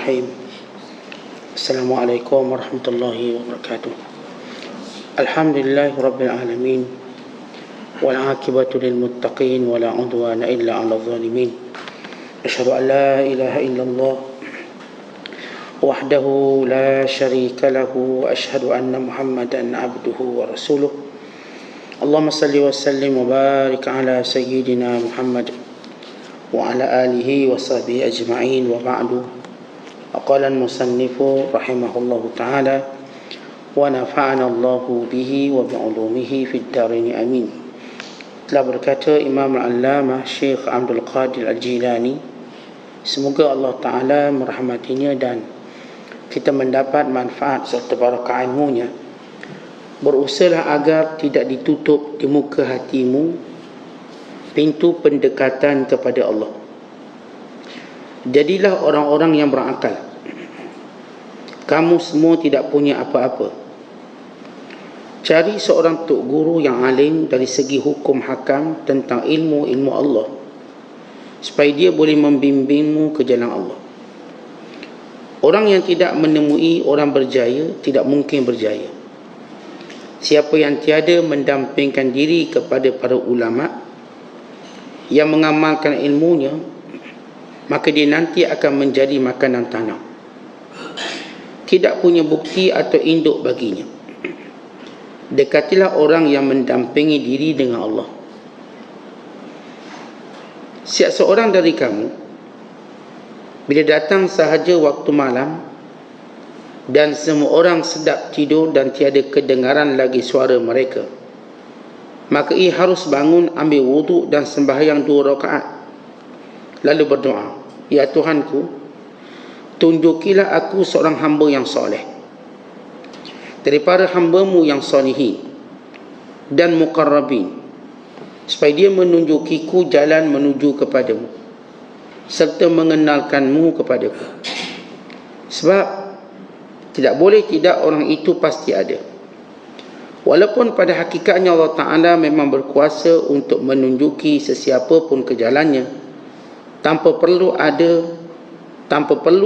Bismillahirrahmanirrahim. Assalamualaikum warahmatullahi wabarakatuh. Alhamdulillahi rabbil alamin. Wal aqibatu lil muttaqin wa la udwana illa 'alal zalimin. Asyhadu an la ilaha illallah wahdahu la syarika lahu wa asyhadu anna Muhammadan 'abduhu wa rasuluh. Allahumma salli wa sallim wa barik ala sayyidina Muhammad wa ala alihi wa sahbihi ajma'in wa ba'du. Aqala al-musannifu rahimahullahu ta'ala wa nafa'ana Allahu bihi wa bi'ulumihi fid darin amin. Telah berkata Imam Al-Allamah Syekh Abdul Qadir Al-Jilani, semoga Allah Ta'ala merahmatinya dan kita mendapat manfaat serta barakah ilmunya. Berusahalah agar tidak ditutup di muka hatimu pintu pendekatan kepada Allah. Jadilah orang-orang yang berakal. Kamu semua tidak punya apa-apa. Cari seorang tok guru yang alim dari segi hukum hakam tentang ilmu Allah, supaya dia boleh membimbingmu ke jalan Allah. Orang yang tidak menemui orang berjaya tidak mungkin berjaya. Siapa yang tiada mendampingkan diri kepada para ulama yang mengamalkan ilmunya, maka dia nanti akan menjadi makanan tanah. Tidak punya bukti atau induk baginya. Dekatilah orang yang mendampingi diri dengan Allah. Siap seorang dari kamu, bila datang sahaja waktu malam dan semua orang sedap tidur dan tiada kedengaran lagi suara mereka, maka ia harus bangun, ambil wuduk dan sembahyang 2 rakaat. Lalu berdoa, ya Tuhanku, tunjukilah aku seorang hamba yang soleh daripada hamba-Mu yang solihin dan muqarrabin, supaya dia menunjukiku jalan menuju kepadamu serta mengenalkan-Mu kepadaku. Sebab tidak boleh tidak orang itu pasti ada. Walaupun pada hakikatnya Allah Ta'ala memang berkuasa untuk menunjuki sesiapa pun ke jalannya tanpa perlu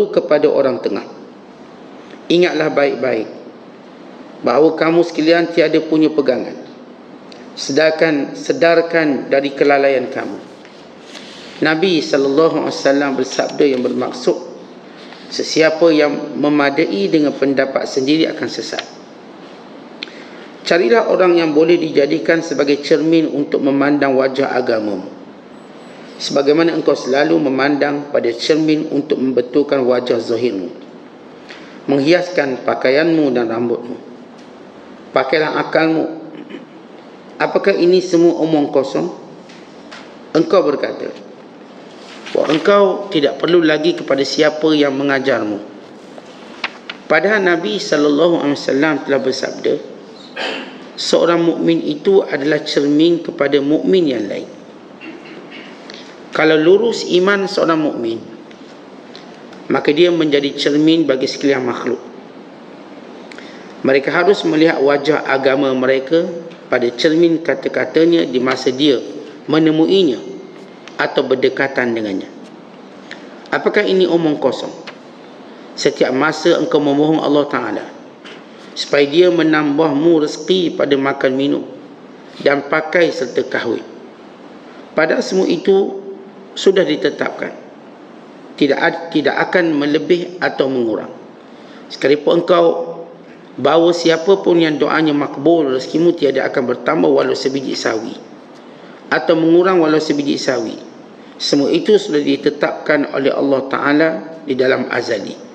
kepada orang tengah. Ingatlah baik-baik bahawa kamu sekalian tiada punya pegangan. Sedarkan dari kelalaian kamu. Nabi SAW bersabda yang bermaksud, sesiapa yang memadai dengan pendapat sendiri akan sesat. Carilah orang yang boleh dijadikan sebagai cermin untuk memandang wajah agamamu, sebagaimana engkau selalu memandang pada cermin untuk membetulkan wajah zahirmu. Menghiaskan pakaianmu dan rambutmu. Pakailah akalmu. Apakah ini semua omong kosong? Engkau berkata bahawa engkau tidak perlu lagi kepada siapa yang mengajarmu. Padahal Nabi SAW telah bersabda, seorang mukmin itu adalah cermin kepada mukmin yang lain. Kalau lurus iman seorang mukmin, maka dia menjadi cermin bagi sekalian makhluk. Mereka harus melihat wajah agama mereka pada cermin kata-katanya di masa dia menemuinya atau berdekatan dengannya. Apakah ini omong kosong? Setiap masa engkau memohon Allah Ta'ala supaya dia menambahmu rezeki pada makan minum dan pakai serta kahwin, padahal semua itu sudah ditetapkan, tidak akan melebih atau mengurang. Sekalipun engkau bawa siapa pun yang doanya makbul, rezekimu tiada akan bertambah walau sebiji sawi atau mengurang walau sebiji sawi. Semua itu sudah ditetapkan oleh Allah Ta'ala di dalam azali.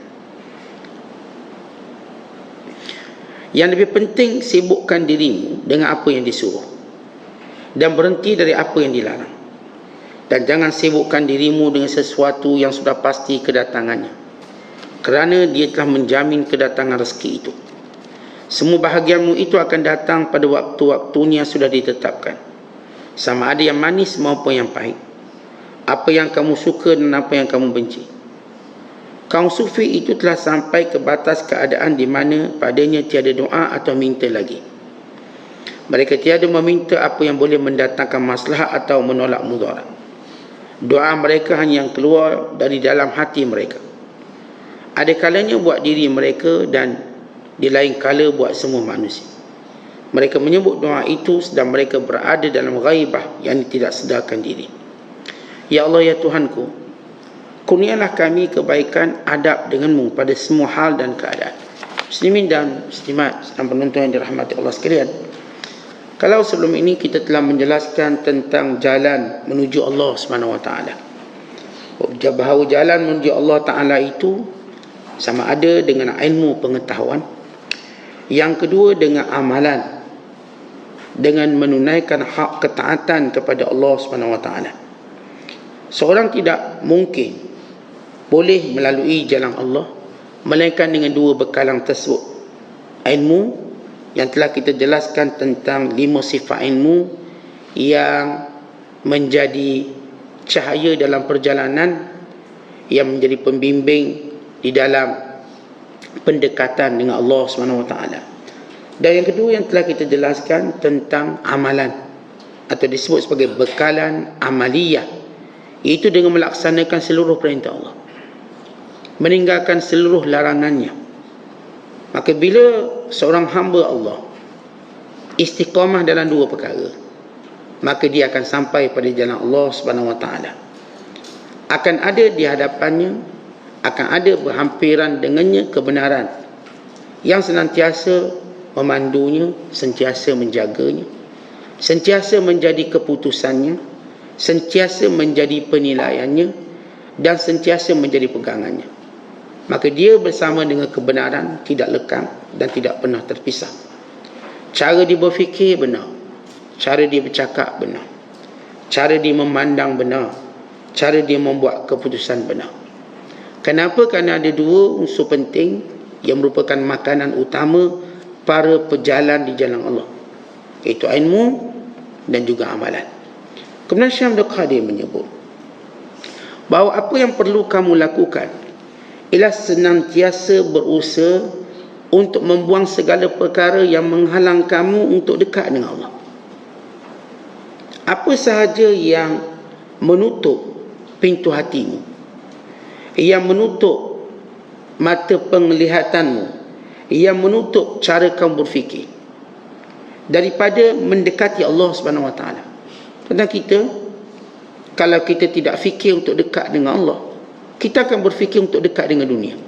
Yang lebih penting, sibukkan dirimu dengan apa yang disuruh dan berhenti dari apa yang dilarang. Dan jangan sibukkan dirimu dengan sesuatu yang sudah pasti kedatangannya, kerana dia telah menjamin kedatangan rezeki itu. Semua bahagianmu itu akan datang pada waktu-waktunya sudah ditetapkan, sama ada yang manis maupun yang pahit, apa yang kamu suka dan apa yang kamu benci. Kaum sufi itu telah sampai ke batas keadaan di mana padanya tiada doa atau minta lagi. Mereka tiada meminta apa yang boleh mendatangkan maslahat atau menolak mudarat. Doa mereka hanya yang keluar dari dalam hati mereka. Ada kalanya buat diri mereka dan di lain kala buat semua manusia. Mereka menyebut doa itu sedang mereka berada dalam ghaibah, yang tidak sedarkan diri. Ya Allah, ya Tuhanku, kurnialah kami kebaikan adab denganmu pada semua hal dan keadaan. Muslimin dan muslimat dan penonton yang dirahmati Allah sekalian, kalau sebelum ini kita telah menjelaskan tentang jalan menuju Allah SWT, bahawa jalan menuju Allah Ta'ala itu sama ada dengan ilmu pengetahuan, yang kedua dengan amalan, dengan menunaikan hak ketaatan kepada Allah SWT. Seorang tidak mungkin boleh melalui jalan Allah melainkan dengan dua bekalan tersebut. Ilmu yang telah kita jelaskan tentang 5 sifat ilmu yang menjadi cahaya dalam perjalanan, yang menjadi pembimbing di dalam pendekatan dengan Allah SWT. Dan yang kedua yang telah kita jelaskan tentang amalan, atau disebut sebagai bekalan amaliyah, iaitu dengan melaksanakan seluruh perintah Allah, meninggalkan seluruh larangannya. Maka bila seorang hamba Allah istiqamah dalam dua perkara, maka dia akan sampai pada jalan Allah SWT. Akan ada di hadapannya, akan ada berhampiran dengannya kebenaran yang senantiasa memandunya, sentiasa menjaganya, sentiasa menjadi keputusannya, sentiasa menjadi penilaiannya, dan sentiasa menjadi pegangannya. Maka dia bersama dengan kebenaran tidak lekang dan tidak pernah terpisah. Cara dia berfikir benar, cara dia bercakap benar, cara dia memandang benar, cara dia membuat keputusan benar. Kenapa? Kerana ada dua unsur penting yang merupakan makanan utama para pejalan di jalan Allah, iaitu ilmu dan juga amalan. Kemudian Syekh Abdul Qadir menyebut bahawa apa yang perlu kamu lakukan ialah senantiasa berusaha untuk membuang segala perkara yang menghalang kamu untuk dekat dengan Allah. Apa sahaja yang menutup pintu hatimu, yang menutup mata penglihatanmu, yang menutup cara kamu berfikir daripada mendekati Allah SWT. Tentang kita, kalau kita tidak fikir untuk dekat dengan Allah, kita akan berfikir untuk dekat dengan dunia,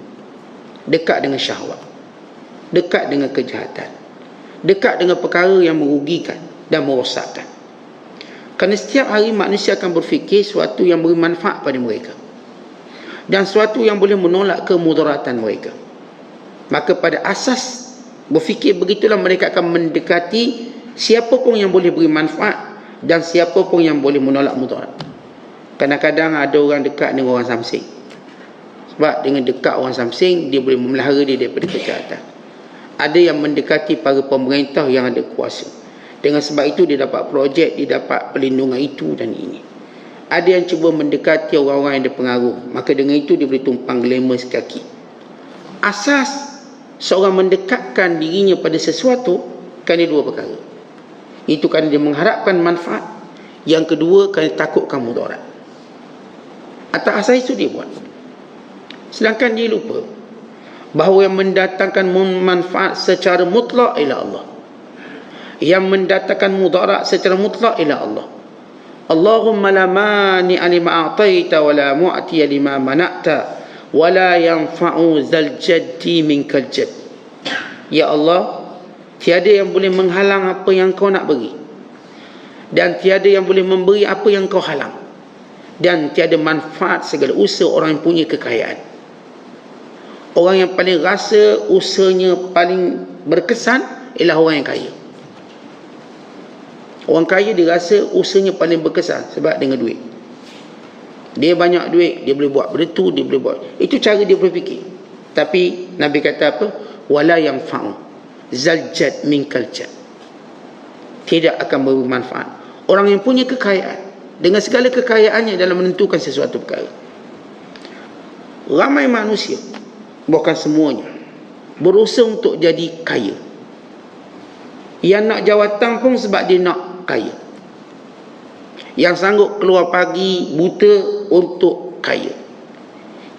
dekat dengan syahwat, dekat dengan kejahatan, dekat dengan perkara yang merugikan dan merosakkan. Kerana setiap hari manusia akan berfikir sesuatu yang beri manfaat pada mereka dan sesuatu yang boleh menolak kemudaratan mereka. Maka pada asas berfikir begitulah mereka akan mendekati siapa pun yang boleh beri manfaat dan siapa pun yang boleh menolak mudarat. Kadang-kadang ada orang dekat dengan orang samsing, sebab dengan dekat orang samsing dia boleh memelihara dia daripada kejahatan. Ada yang mendekati para pemerintah yang ada kuasa, dengan sebab itu dia dapat projek, dia dapat perlindungan itu dan ini. Ada yang cuba mendekati orang-orang yang ada pengaruh, maka dengan itu dia boleh tumpang glamour sekaki. Asas seorang mendekatkan dirinya pada sesuatu kerana dua perkara. Itu kerana dia mengharapkan manfaat, yang kedua kerana takutkan mudarat. Atas asas itu dia buat. Sedangkan dia lupa bahawa yang mendatangkan manfaat secara mutlak ialah Allah, yang mendatangkan mudarat secara mutlak ialah Allah. Allahumma la mani'a lima a'taita wa la mu'tiya lima mana'ta wa la yanfa'u zal jaddi minkal jadd. Ya Allah, tiada yang boleh menghalang apa yang kau nak beri, dan tiada yang boleh memberi apa yang kau halang, dan tiada manfaat segala usaha orang yang punya kekayaan. Orang yang paling rasa usahanya paling berkesan ialah orang yang kaya. Orang kaya dia rasa usahanya paling berkesan sebab dengan duit. Dia banyak duit, dia boleh buat benda tu, dia boleh buat. Itu cara dia berfikir. Tapi Nabi kata apa? Wala yang fa'u zaljad minkal jad. Tidak akan memberi manfaat. Orang yang punya kekayaan, dengan segala kekayaannya dalam menentukan sesuatu perkara. Ramai manusia, bukan semuanya, berusaha untuk jadi kaya. Yang nak jawatan pun sebab dia nak kaya. Yang sanggup keluar pagi buta untuk kaya.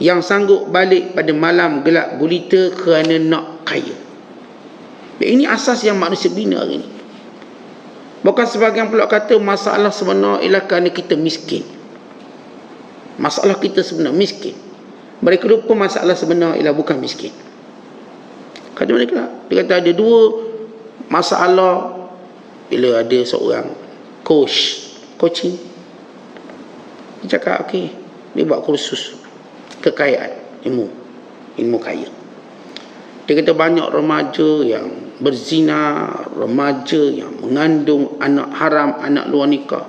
yang sanggup balik pada malam gelap gulita kerana nak kaya. Ini asas yang manusia bina hari ini. Bukan sebahagian pula kata masalah sebenar ialah kerana kita miskin. Masalah kita sebenar miskin. Mereka lupa masalah sebenar ialah bukan miskin. Kata mereka, dia kata ada dua masalah bila ada seorang coaching. Dia cakap okey, dia buat kursus kekayaan, ilmu kaya. Dia kata banyak remaja yang berzina, remaja yang mengandung anak haram, anak luar nikah.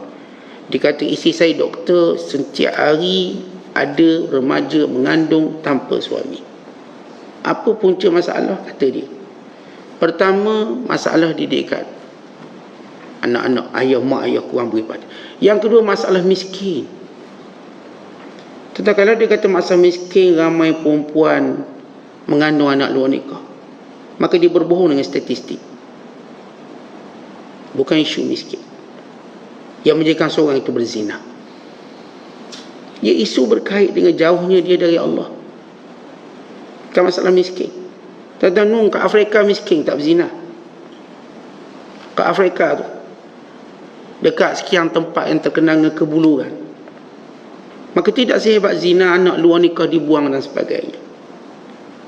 Dia kata isteri saya doktor, setiap hari ada remaja mengandung tanpa suami. Apa punca masalah? Kata dia, pertama, masalah didikan anak-anak, mak ayah kurang beribadah. Yang kedua, masalah miskin. Tetapi kalau dia kata masalah miskin, ramai perempuan mengandung anak luar nikah, maka dia berbohong dengan statistik. Bukan isu miskin yang menjadikan seorang itu berzina. Ia isu berkait dengan jauhnya dia dari Allah. Bukan masalah miskin. Tuan-tuan, kat Afrika miskin tak berzina. Kat Afrika tu, dekat sekian tempat yang terkenal dengan kebuluran, maka tidak sehebat zina, anak luar nikah dibuang dan sebagainya.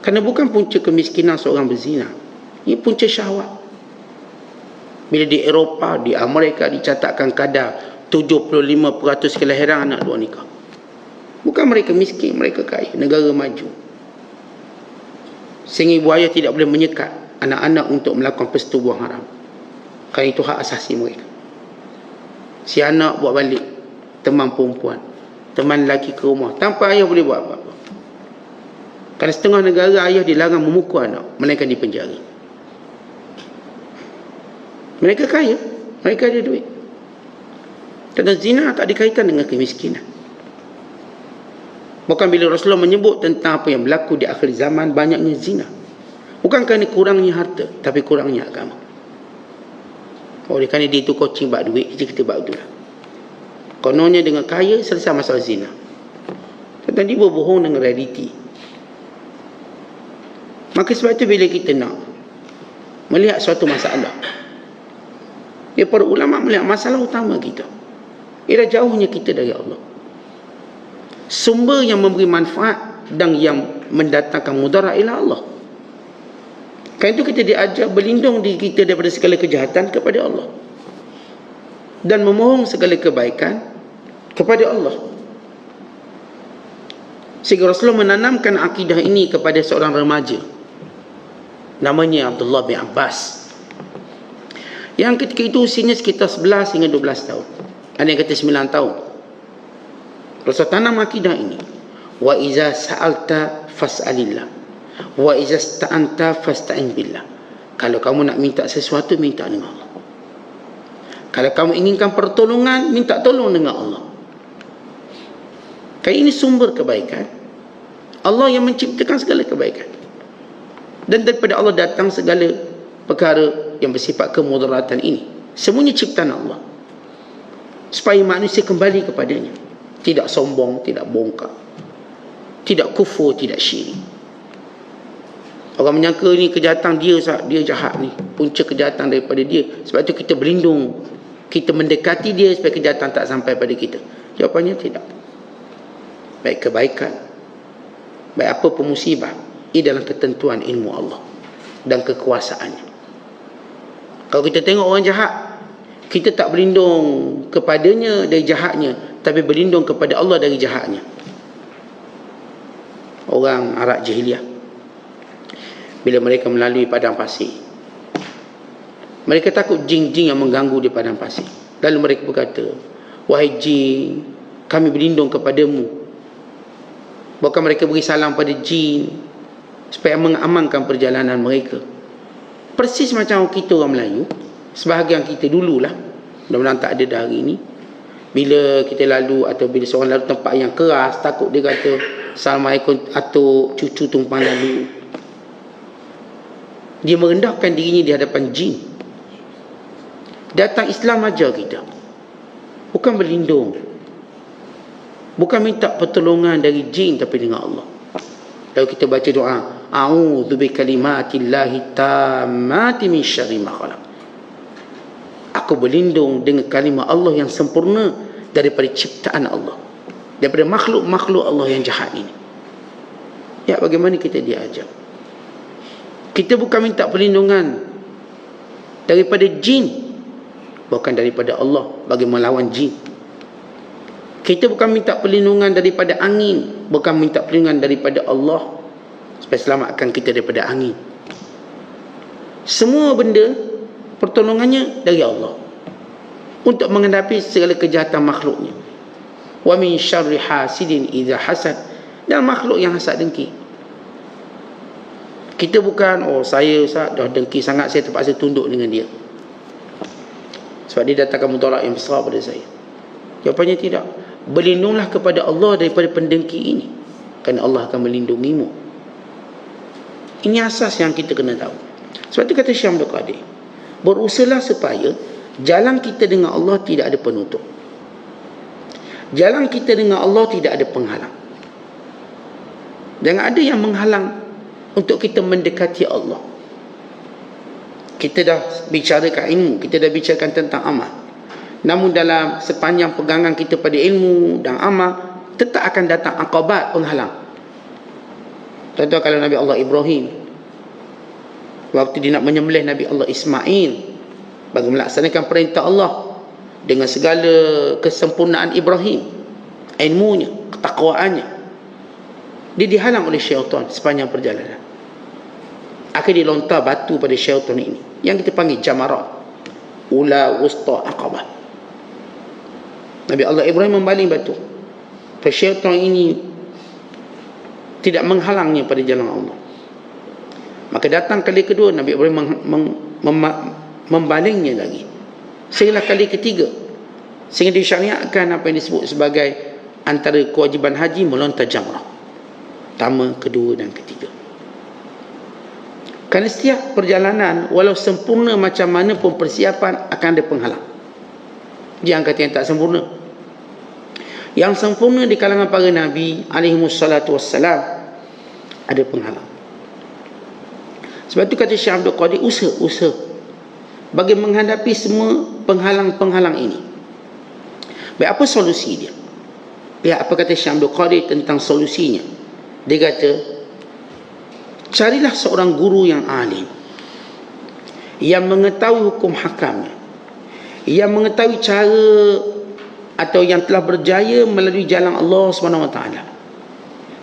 Kerana bukan punca kemiskinan seorang berzina, ini punca syahwat. Bila di Eropah, di Amerika dicatatkan kadar 75% kelahiran anak luar nikah. Bukan mereka miskin, mereka kaya, negara maju. Sehingga ibu ayah tidak boleh menyekat anak-anak untuk melakukan persetubuhan haram, kerana itu hak asasi mereka. Si anak buat balik teman perempuan, teman lelaki ke rumah tanpa ayah boleh buat apa-apa. Kerana setengah negara ayah dilarang memukul anak, melainkan dipenjara. Mereka kaya, mereka ada duit. Kerana zina tak dikaitkan dengan kemiskinan. Bukan bila Rasulullah menyebut tentang apa yang berlaku di akhir zaman, banyaknya zina, bukan kerana kurangnya harta, tapi kurangnya agama. Oleh kerana dia itu coaching bak duit, kita bak itulah. Kononnya dengan kaya selesai masalah zina. Tetapi dia berbohong dengan realiti. Maka sebab itu bila kita nak melihat suatu masalah, para ulama melihat masalah utama kita ialah jauhnya kita dari Allah. Sumber yang memberi manfaat dan yang mendatangkan mudarat ialah Allah. Kerana itu kita diajar berlindung diri kita daripada segala kejahatan kepada Allah dan memohon segala kebaikan kepada Allah. Sehingga Rasulullah menanamkan akidah ini kepada seorang remaja namanya Abdullah bin Abbas, yang ketika itu usianya sekitar 11 hingga 12 tahun. Ada yang kata 9 tahun. Rasulullah tanam akidah ini. Wa iza sa'alta fas'alillah, wa iza sta'anta fasta'in billah. Kalau kamu nak minta sesuatu, minta dengan Allah. Kalau kamu inginkan pertolongan, minta tolong dengan Allah. Kerana ini sumber kebaikan. Allah yang menciptakan segala kebaikan, dan daripada Allah datang segala perkara yang bersifat kemudaratan ini. Semuanya ciptaan Allah, supaya manusia kembali kepadanya, tidak sombong, tidak bongkar, tidak kufur, tidak syirik. Orang menyangka ni kejahatan dia jahat ni, punca kejahatan daripada dia. Sebab itu kita berlindung, kita mendekati dia supaya kejahatan tak sampai pada kita. Jawapannya tidak. Baik kebaikan, baik apa pun musibah, ini dalam ketentuan ilmu Allah dan kekuasaannya. Kalau kita tengok orang jahat, kita tak berlindung kepadanya dari jahatnya, tapi berlindung kepada Allah dari jahatnya. Orang Arab jahiliah, bila mereka melalui padang pasir, mereka takut jin-jin yang mengganggu di padang pasir. Lalu mereka berkata, wahai jin, kami berlindung kepadamu. Bahkan mereka beri salam pada jin supaya mengamankan perjalanan mereka. Persis macam kita orang Melayu, sebahagian kita dululah, mudah-mudahan tak ada dah hari ini, bila kita lalu atau bila seorang lalu tempat yang keras, takut dia kata Assalamualaikum atau cucu tumpang lalu, dia merendahkan dirinya di hadapan jin. Datang Islam ajar kita, bukan berlindung Bukan minta pertolongan dari jin, tapi dengan Allah. Lalu kita baca doa, a'udzu bikalimatillahi tammati min syarri ma khalaq. Aku berlindung dengan kalimah Allah yang sempurna daripada ciptaan Allah, daripada makhluk-makhluk Allah yang jahat ini. Ya, bagaimana kita diajar? Kita bukan minta perlindungan daripada jin, bukan daripada Allah bagi melawan jin. Kita bukan minta perlindungan daripada angin, bukan minta perlindungan daripada Allah supaya selamatkan kita daripada angin. Semua benda pertolongannya dari Allah untuk menghadapi segala kejahatan makhluknya. Wa min syarri hasidin idza hasad, dan makhluk yang hasad dengki. Kita bukan, saya Ustaz dah dengki sangat, saya terpaksa tunduk dengan dia sebab dia datangkan mudarat yang besar pada saya. Jawapannya tidak. Berlindunglah kepada Allah daripada pendengki ini, kerana Allah akan melindungimu. Ini asas yang kita kena tahu. Sebab itu kata Syekh Abdul Qadir, berusahalah supaya jalan kita dengan Allah tidak ada penutup. Jalan kita dengan Allah tidak ada penghalang. Jangan ada yang menghalang untuk kita mendekati Allah. Kita dah bicarakan ilmu, kita dah bicarakan tentang amal. Namun dalam sepanjang pegangan kita pada ilmu dan amal, tetap akan datang akabat, penghalang. Contoh kalau Nabi Allah Ibrahim, waktu dia nak menyembelih Nabi Allah Ismail bagi melaksanakan perintah Allah dengan segala kesempurnaan Ibrahim, ilmunya, ketakwaannya, dia dihalang oleh syaitan sepanjang perjalanan. Akhirnya dia lontar batu pada syaitan ini yang kita panggil jamarat, ula, wusta, aqabah. Nabi Allah Ibrahim membaling batu, syaitan ini tidak menghalangnya pada jalan Allah. Maka datang kali kedua, Nabi Ibrahim membalingnya lagi, sehingga kali ketiga, sehingga disyariatkan apa yang disebut sebagai antara kewajiban haji melontar jamrah, pertama, kedua dan ketiga. Kerana setiap perjalanan, walau sempurna macam mana pun persiapan, akan ada penghalang. Jangan kata yang tak sempurna. Yang sempurna di kalangan para Nabi alaihimussalatu wassalam, ada penghalang. Sebab itu kata Syekh Abdul Qadir, usaha bagi menghadapi semua penghalang-penghalang ini. Baik, apa solusi dia? Ya, apa kata Syekh Abdul Qadir tentang solusinya? Dia kata, carilah seorang guru yang alim, yang mengetahui hukum hakamnya, yang mengetahui cara atau yang telah berjaya melalui jalan Allah SWT,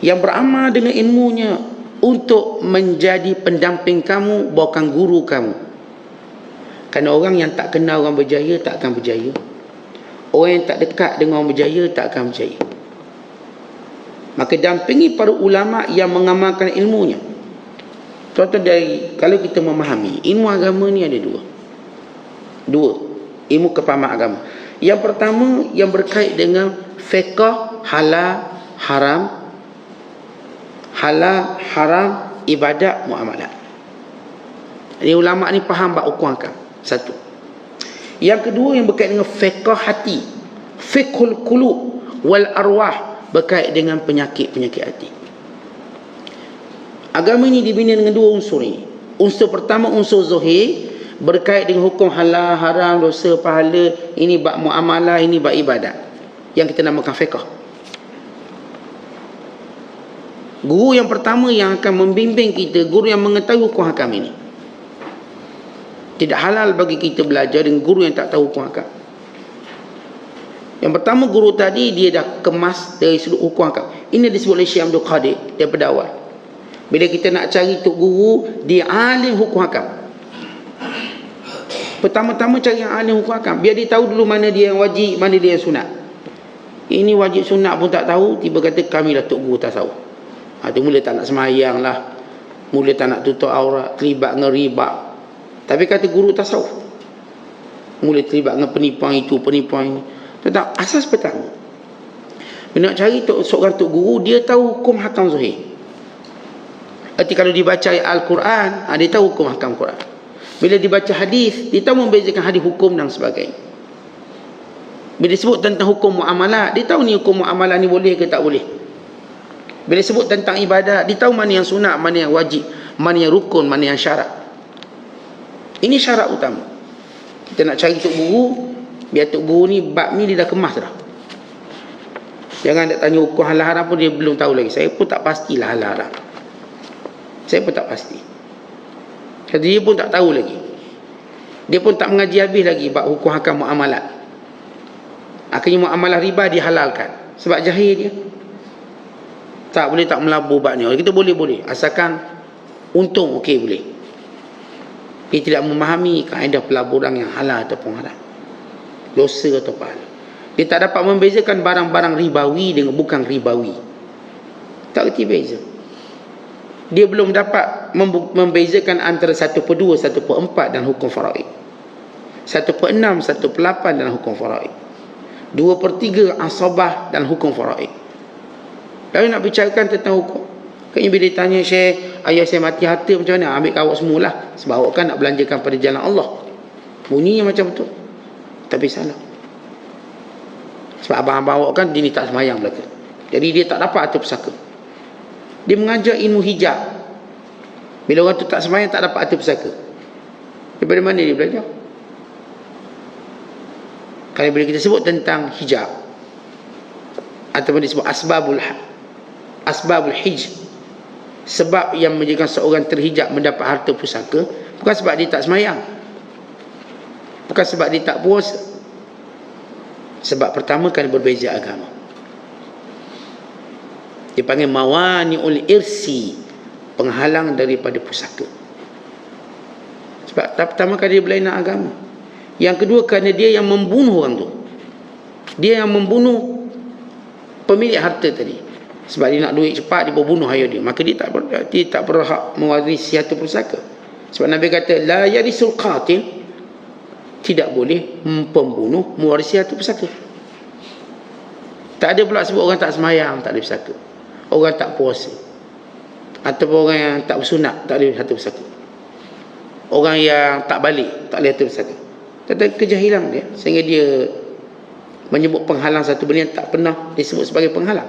yang beramal dengan ilmunya untuk menjadi pendamping kamu, bukan guru kamu. Kerana orang yang tak kenal orang berjaya tak akan berjaya. Orang yang tak dekat dengan orang berjaya tak akan berjaya. Maka dampingi para ulama yang mengamalkan ilmunya. Contoh dari, kalau kita memahami ilmu agama ni ada dua ilmu kepahaman agama. Yang pertama yang berkait dengan fiqh halal haram, ibadat, muamalat. Ini ulama ni faham bab hukum akal. Satu. Yang kedua yang berkait dengan fiqh hati, fiqhul qulub wal arwah, berkait dengan penyakit-penyakit hati. Agama ini dibina dengan dua unsur ini. Unsur pertama, unsur zahir, berkait dengan hukum halal, haram, dosa, pahala. Ini bab muamalah, ini bab ibadat, yang kita namakan fiqh. Guru yang pertama yang akan membimbing kita, guru yang mengetahui hukum hakam ini. Tidak halal bagi kita belajar dengan guru yang tak tahu hukum hakam. Yang pertama, guru tadi dia dah kemas dari sudut hukum hakam. Ini disebut oleh Syekh Abdul Qadir daripada awal. Bila kita nak cari tok guru, dia alim hukum hakam. Pertama-tama cari yang alim hukum hakam, biar dia tahu dulu mana dia yang wajib, mana dia yang sunat. Ini wajib sunat pun tak tahu, tiba kata kami lah tok guru tasawuf. Dia mula tak nak semayang lah, mula tak nak tutup aurat, terlibat dengan riba. Tapi kata guru tasawuf, mula terlibat dengan penipuan itu, penipuan ini. Tentang asas pertama, bila nak cari seorang tok guru, dia tahu hukum hakam zahir. Arti kalau dibaca Al-Quran, dia tahu hukum hakam Quran. Bila dibaca hadis, dia tahu membezakan hadis hukum dan sebagainya. Bila sebut tentang hukum muamalah, dia tahu ni hukum muamalah ni boleh ke tak boleh. Bila sebut tentang ibadat, dia tahu mana yang sunat, mana yang wajib, mana yang rukun, mana yang syarat. Ini syarat utama. Kita nak cari tok guru, biar tok guru ni bab ni dia dah kemas dah. Jangan nak tanya hukum halal haram pun dia belum tahu lagi. Saya pun tak pastilah halal haram. Saya pun tak pasti. Jadi dia pun tak tahu lagi. Dia pun tak mengaji habis lagi bab hukum hakam muamalat. Akhirnya muamalah riba dihalalkan sebab jahil dia. Tak boleh tak melabur bab ni. Kita boleh asalkan untung okey boleh. Dia tidak memahami kaedah pelaburan yang halal ataupun haram, dosa atau pahala. Dia tak dapat membezakan barang-barang ribawi dengan bukan ribawi. Tak kerti beza. Dia belum dapat membezakan antara 1/2, 1/4 dan hukum faraid. 1/6, 1/8 dan hukum faraid. 2/3 asabah dan hukum faraid. Lalu nak bicarakan tentang hukum. Kayaknya bila ditanya, Syekh, ayah saya mati harta macam mana? Ambil kat awak semualah. Sebab awak kan nak belanjakan pada jalan Allah. Bunyinya macam betul. Tapi salah. Sebab abang-abang awak kan dia tak semayang belaka. Jadi dia tak dapat harta pusaka. Dia mengajar ilmu hijab. Bila orang tu tak semayang, tak dapat harta pusaka. Daripada mana dia belajar? Kalau bila kita sebut tentang hijab, ataupun disebut asbabul hij, sebab yang menjadikan seorang terhijab mendapat harta pusaka, bukan sebab dia tak semayang, bukan sebab dia tak puasa. Sebab pertama kan berbeza agama. Dipanggil mawani'ul irsi, penghalang daripada pusaka. Sebab pertama kali dia berlainan agama. Yang kedua kerana dia yang membunuh orang tu. Dia yang membunuh pemilik harta tadi. Sebab dia nak duit cepat, dia berbunuh ayah dia. Maka dia tak berhak mewarisi harta pusaka. Sebab Nabi kata la yarisul qatil, tidak boleh pembunuh mewarisi harta pusaka. Tak ada pula sebut orang tak semayang tak ada pusaka, orang tak puasa, ataupun orang yang tak bersunat tak ada harta pusaka, orang yang tak balik tak ada harta pusaka. Tentang kejahilan dia sehingga dia menyebut penghalang satu benda yang tak pernah disebut sebagai penghalang.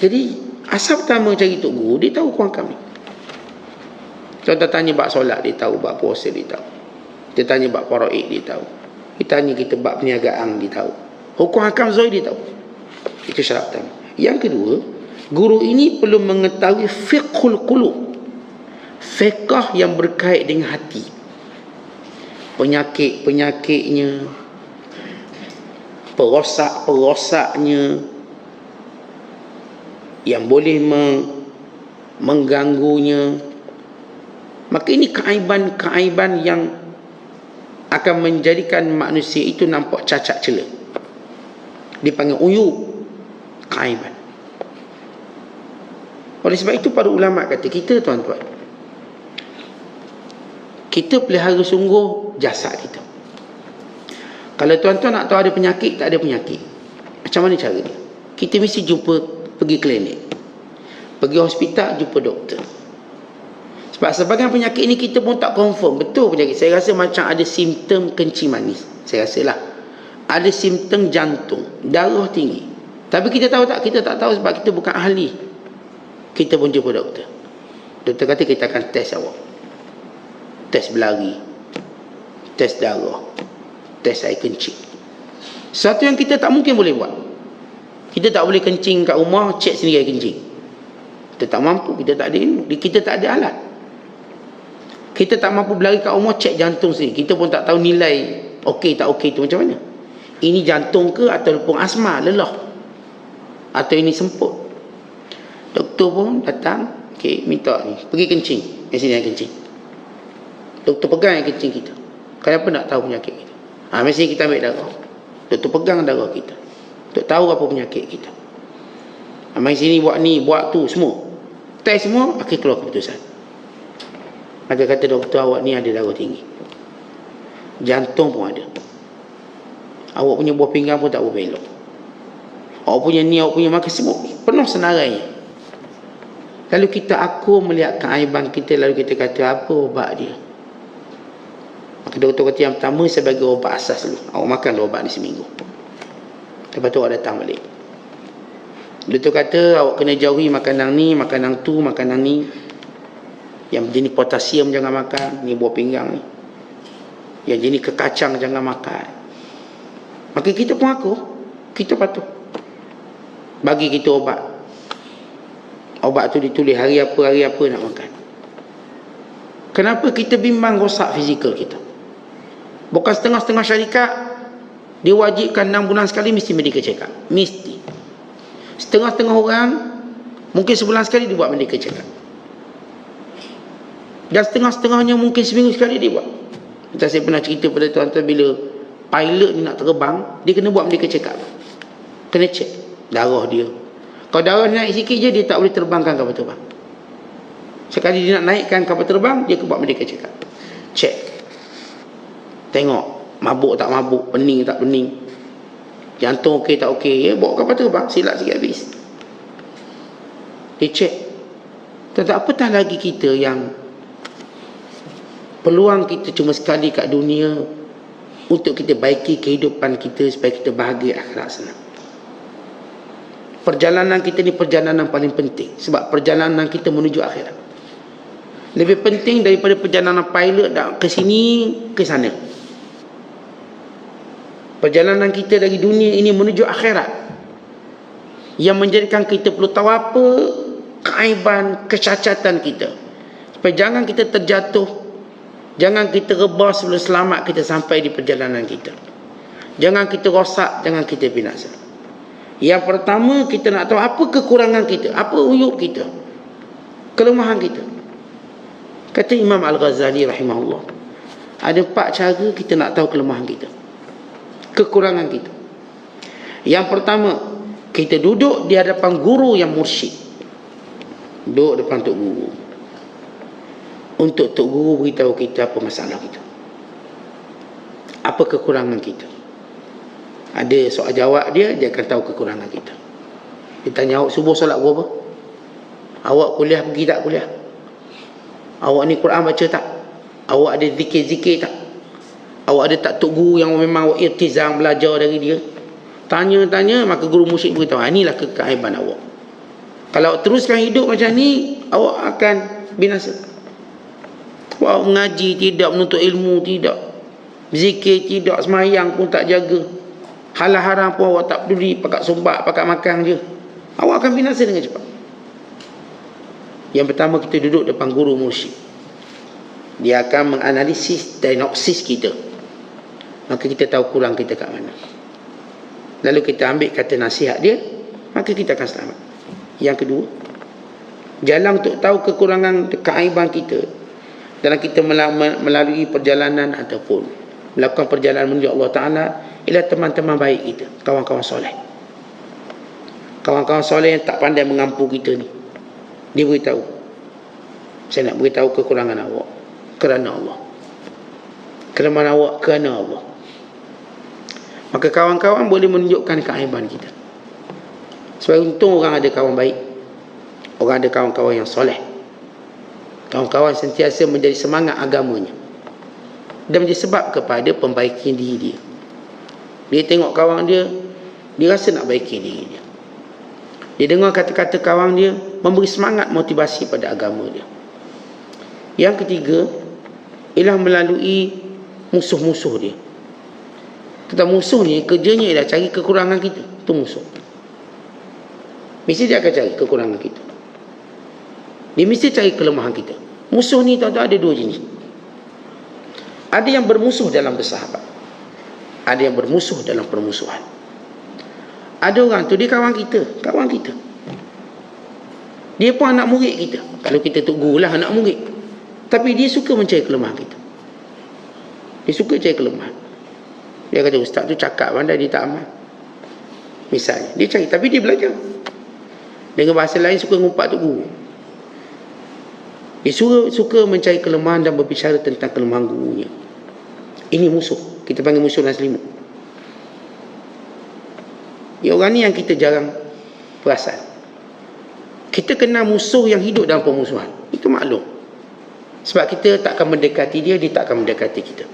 Jadi asal pertama cari tok guru, dia tahu hukum hakam ni. Contoh tanya bab solat, dia tahu. Bab puasa, dia tahu. Kita tanya bab faraid, dia tahu. Kita tanya kita bab perniagaan, dia tahu. Hukum hakam zahir, dia tahu. Itu syarat pertama. Yang kedua, guru ini perlu mengetahui fiqhul qulub, fiqh yang berkait dengan hati, penyakit-penyakitnya, perosak-perosaknya yang boleh mengganggunya. Maka ini keaiban-keaiban yang akan menjadikan manusia itu nampak cacat celah. Dipanggil uyub, keaiban. Oleh sebab itu para ulama kata, kita tuan-tuan, kita pelihara sungguh jasad kita. Kalau tuan-tuan nak tahu ada penyakit, tak ada penyakit, macam mana cara dia? Kita mesti pergi klinik, pergi hospital, jumpa doktor. Sebab sebagian penyakit ni kita pun tak confirm betul penyakit. Saya rasa macam ada simptom kencing manis, saya rasalah. Ada simptom jantung, darah tinggi. Tapi kita tahu tak? Kita tak tahu sebab kita bukan ahli. Kita pun jumpa doktor. Doktor kata kita akan test awak. Test berlari, test darah, test air kencing. Satu yang kita tak mungkin boleh buat. Kita tak boleh kencing kat rumah, cek sendiri air kencing. Kita tak mampu, kita tak ada alat. Kita tak mampu berlari kat rumah, cek jantung sendiri. Kita pun tak tahu nilai okey tak okey tu macam mana. Ini jantung ke ataupun asma, lelah, atau ini semput. Doktor pun datang, okey, minta ni, pergi kencing, sini air kencing. Doktor pegang air kencing kita. Kenapa nak tahu penyakit kita? Mesti kita ambil darah. Doktor pegang darah kita untuk tahu apa penyakit kita. Mari sini buat ni, buat tu, semua. Test semua, akhir keluar keputusan. Maka kata doktor, awak ni ada darah tinggi. Jantung pun ada. Awak punya buah pinggang pun tak berbelok. Awak punya ni, awak punya makan, semua penuh senarainya. Lalu kita melihat keaiban kita, lalu kita kata apa ubat dia? Maka Maka doktor kata yang pertama saya bagi ubat asas dulu. Awak makanlah ubat ni seminggu. Lepas tu awak datang balik. Doktor kata awak kena jauhi makanan ni, makanan tu, makanan ni. Yang jenis potasium jangan makan. Ni buah pinggang ni. Yang jenis kekacang jangan makan. Maka kita pun aku, kita patuh. Bagi kita ubat. Ubat tu ditulis hari apa nak makan. Kenapa kita bimbang rosak fizikal kita? Bukan setengah-setengah syarikat diwajibkan 6 bulan sekali mesti medical check up. Mesti. Setengah-setengah orang mungkin sebulan sekali dibuat medical check up. Dan setengah-setengahnya mungkin seminggu sekali dibuat. Macam saya pernah cerita pada tuan-tuan, bila pilot ni nak terbang, dia kena buat medical check up. Kena check darah dia. Kalau darah naik sikit je, dia tak boleh terbangkan kapal terbang. Sekali dia nak naikkan kapal terbang, dia buat medical check up. Check. Tengok mabuk tak mabuk, pening tak pening, jantung okey tak okey, bawa kapal terbang, silap sikit habis. Dia check. Tak apatah lagi kita yang peluang kita cuma sekali kat dunia untuk kita baiki kehidupan kita supaya kita bahagia akhirat sana. Perjalanan kita ni perjalanan paling penting, sebab perjalanan kita menuju akhirat lebih penting daripada perjalanan pilot ke sini ke sana. Perjalanan kita dari dunia ini menuju akhirat yang menjadikan kita perlu tahu apa keaiban, kecacatan kita, supaya jangan kita terjatuh, jangan kita rebah sebelum selamat kita sampai di perjalanan kita. Jangan kita rosak, jangan kita binasa. Yang pertama, kita nak tahu apa kekurangan kita, apa uyub kita, kelemahan kita. Kata Imam Al-Ghazali rahimahullah, ada 4 cara kita nak tahu kelemahan kita, kekurangan kita. Yang pertama, kita duduk di hadapan guru yang mursyid. Duduk depan tok guru, untuk tok guru beritahu kita apa masalah kita, apa kekurangan kita. Ada soal jawab dia akan tahu kekurangan kita. Dia tanya, awak subuh solat berapa? Awak kuliah pergi tak kuliah? Awak ni Quran baca tak? Awak ada zikir-zikir tak? Awak ada tak tok guru yang memang awak iltizam belajar dari dia? Tanya-tanya, maka guru mursyid beritahu, inilah keaiban awak. Kalau awak teruskan hidup macam ni, awak akan binasa. Awak mengaji tidak, menuntut ilmu tidak, zikir tidak, semayang pun tak jaga, halal haram pun awak tak peduli, pakat sumbat, pakat makan je, awak akan binasa dengan cepat. Yang pertama, kita duduk depan guru mursyid. Dia akan menganalisis diagnosis kita, maka kita tahu kurang kita kat mana. Lalu kita ambil kata nasihat dia, maka kita akan selamat. Yang kedua, jalan untuk tahu kekurangan, keaiban kita dalam kita melalui perjalanan ataupun melakukan perjalanan menuju Allah Ta'ala, ialah teman-teman baik kita, kawan-kawan soleh. Kawan-kawan soleh yang tak pandai mengampu kita ni, dia beritahu, saya nak beritahu kekurangan awak kerana Allah, kelemahan awak kerana Allah. Maka kawan-kawan boleh menunjukkan keaiban kita. Sebab untung orang ada kawan baik, orang ada kawan-kawan yang soleh, kawan-kawan sentiasa menjadi semangat agamanya dan menjadi sebab kepada pembaikan diri dia. Dia tengok kawan dia, dia rasa nak baiki diri dia. Dia dengar kata-kata kawan dia, memberi semangat, motivasi pada agama dia. Yang ketiga, ialah melalui musuh-musuh dia. Kita musuh ni kerjanya ialah cari kekurangan kita. Itu musuh. Mesti dia akan cari kekurangan kita. Dia mesti cari kelemahan kita. Musuh ni tuan-tuan ada 2 jenis. Ada yang bermusuh dalam bersahabat, ada yang bermusuh dalam permusuhan. Ada orang tu dia kawan kita, kawan kita. Dia pun anak murid kita. Kalau kita tok guru lah anak murid. Tapi dia suka mencari kelemahan kita. Dia suka cari kelemahan. Dia kata ustaz tu cakap pandai, dia tak amal. Misalnya, dia cari, tapi dia belajar. Dengan bahasa lain, suka ngumpat tok guru. Dia suka mencari kelemahan dan berbicara tentang kelemahan gurunya. Ini musuh. Kita panggil musuh dan selimut. Ya, orang ni yang kita jarang perasan. Kita kenal musuh yang hidup dalam permusuhan. Itu maklum. Sebab kita tak akan mendekati dia, dia tak akan mendekati kita.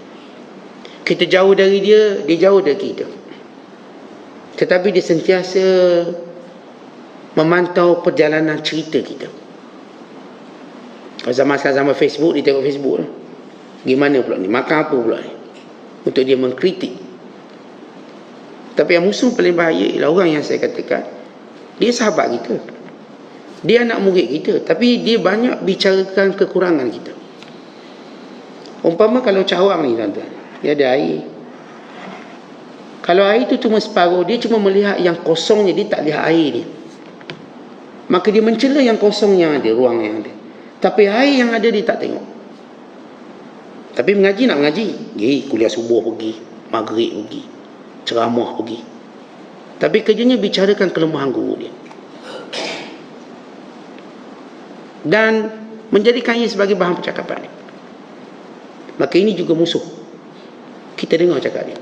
Kita jauh dari dia, dia jauh dari kita. Tetapi dia sentiasa memantau perjalanan cerita kita. Kalau zaman Facebook, dia tengok Facebook lah. Gimana pula ni, makan apa pula ni, untuk dia mengkritik. Tapi yang musuh paling bahaya ialah orang yang saya katakan, dia sahabat kita, dia anak murid kita, tapi dia banyak bicarakan kekurangan kita. Umpama kalau cawang ni tuan-tuan, dia ada air. Kalau air tu cuma separuh, dia cuma melihat yang kosongnya, dia tak lihat air ni. Maka dia mencela yang kosong yang ada, ruang yang ada. Tapi air yang ada dia tak tengok. Tapi mengaji nak mengaji, pergi kuliah subuh, pergi maghrib, pergi ceramah, pergi. Tapi kerjanya bicarakan kelemahan guru dia dan menjadikan ia sebagai bahan percakapan dia. Maka ini juga musuh. Kita dengar cakap dia.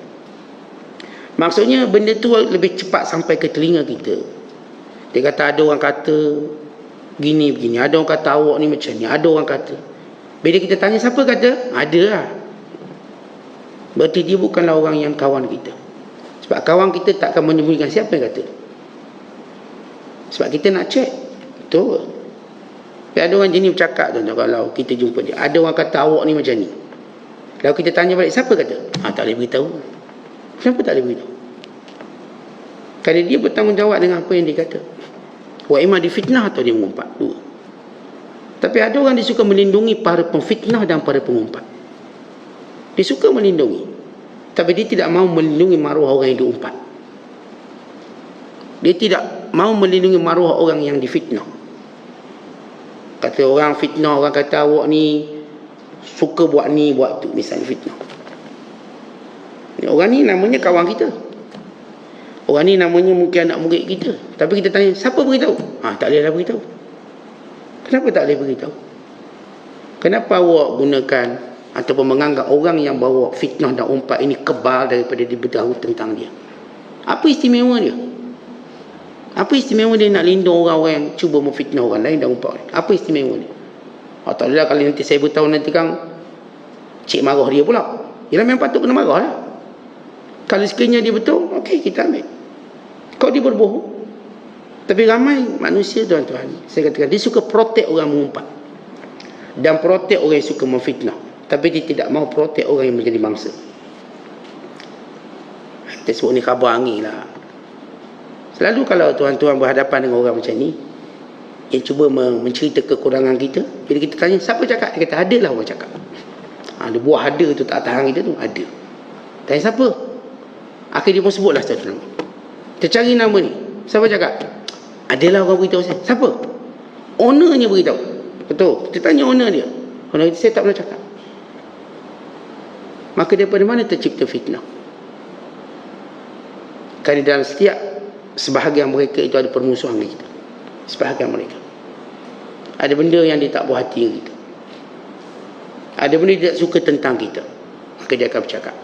Maksudnya benda tu lebih cepat sampai ke telinga kita. Dia kata ada orang kata gini begini, ada orang kata awak ni macam ni, ada orang kata. Bila kita tanya siapa kata, ada lah. Berarti dia bukanlah orang yang kawan kita. Sebab kawan kita tak akan menyembunyikan siapa yang kata. Sebab kita nak cek. Betul. Tapi ada orang jenis bercakap tu, kalau kita jumpa dia, ada orang kata awak ni macam ni. Kalau kita tanya balik, siapa kata? Tak boleh beritahu. Kenapa tak boleh beritahu? Kerana dia bertanggungjawab dengan apa yang dia kata. Wa imma difitnah atau dia mengumpat. Dua. Tapi ada orang dia suka melindungi para pemfitnah dan para pengumpat. Dia suka melindungi, tapi dia tidak mahu melindungi maruah orang yang diumpat. Dia tidak mahu melindungi maruah orang yang difitnah. Kata orang fitnah, orang kata awak ni suka buat ni buat tu, misalnya fitnah. Orang ni namanya kawan kita, orang ni namanya mungkin anak murid kita. Tapi kita tanya, siapa beritahu? Tak boleh lah beritahu. Kenapa tak boleh beritahu? Kenapa awak gunakan ataupun menganggap orang yang bawa fitnah dan umpat ini kebal daripada diberitahu tentang dia? Apa istimewa dia? Apa istimewa dia nak lindung orang-orang yang cuba memfitnah orang lain dan umpat orang? Apa istimewa dia? Tak boleh lah kalau nanti saya beritahu, nanti kan cik marah dia pula. Yalah, memang patut kena marah lah. Kalau sekiranya dia betul, okey, kita ambil. Kau dia berbohong. Tapi ramai manusia tuan-tuan, saya katakan, dia suka protek orang mengumpat dan protek orang yang suka memfitnah, tapi dia tidak mahu protek orang yang menjadi mangsa. Kita sebut ni khabar angin lah. Selalu kalau tuan-tuan berhadapan dengan orang macam ni, yang cuba mencerita kekurangan kita, bila kita tanya siapa cakap, dia kata adalah orang cakap. Dia buah ada tu tak tahan kita tu, ada. Tanya siapa, akhir dia pun sebutlah satu nama. Kita cari nama ni, siapa cakap? Adalah orang beritahu saya. Siapa? Ownernya beritahu. Betul. Kita tanya owner dia. Owner kita, saya tak pernah cakap. Maka daripada mana tercipta fitnah? Kerana dalam setiap sebahagian mereka itu ada permusuhan dengan kita. Sebahagian mereka. Ada benda yang dia tak buat hati dengan kita. Ada benda dia tak suka tentang kita. Maka dia akan bercakap.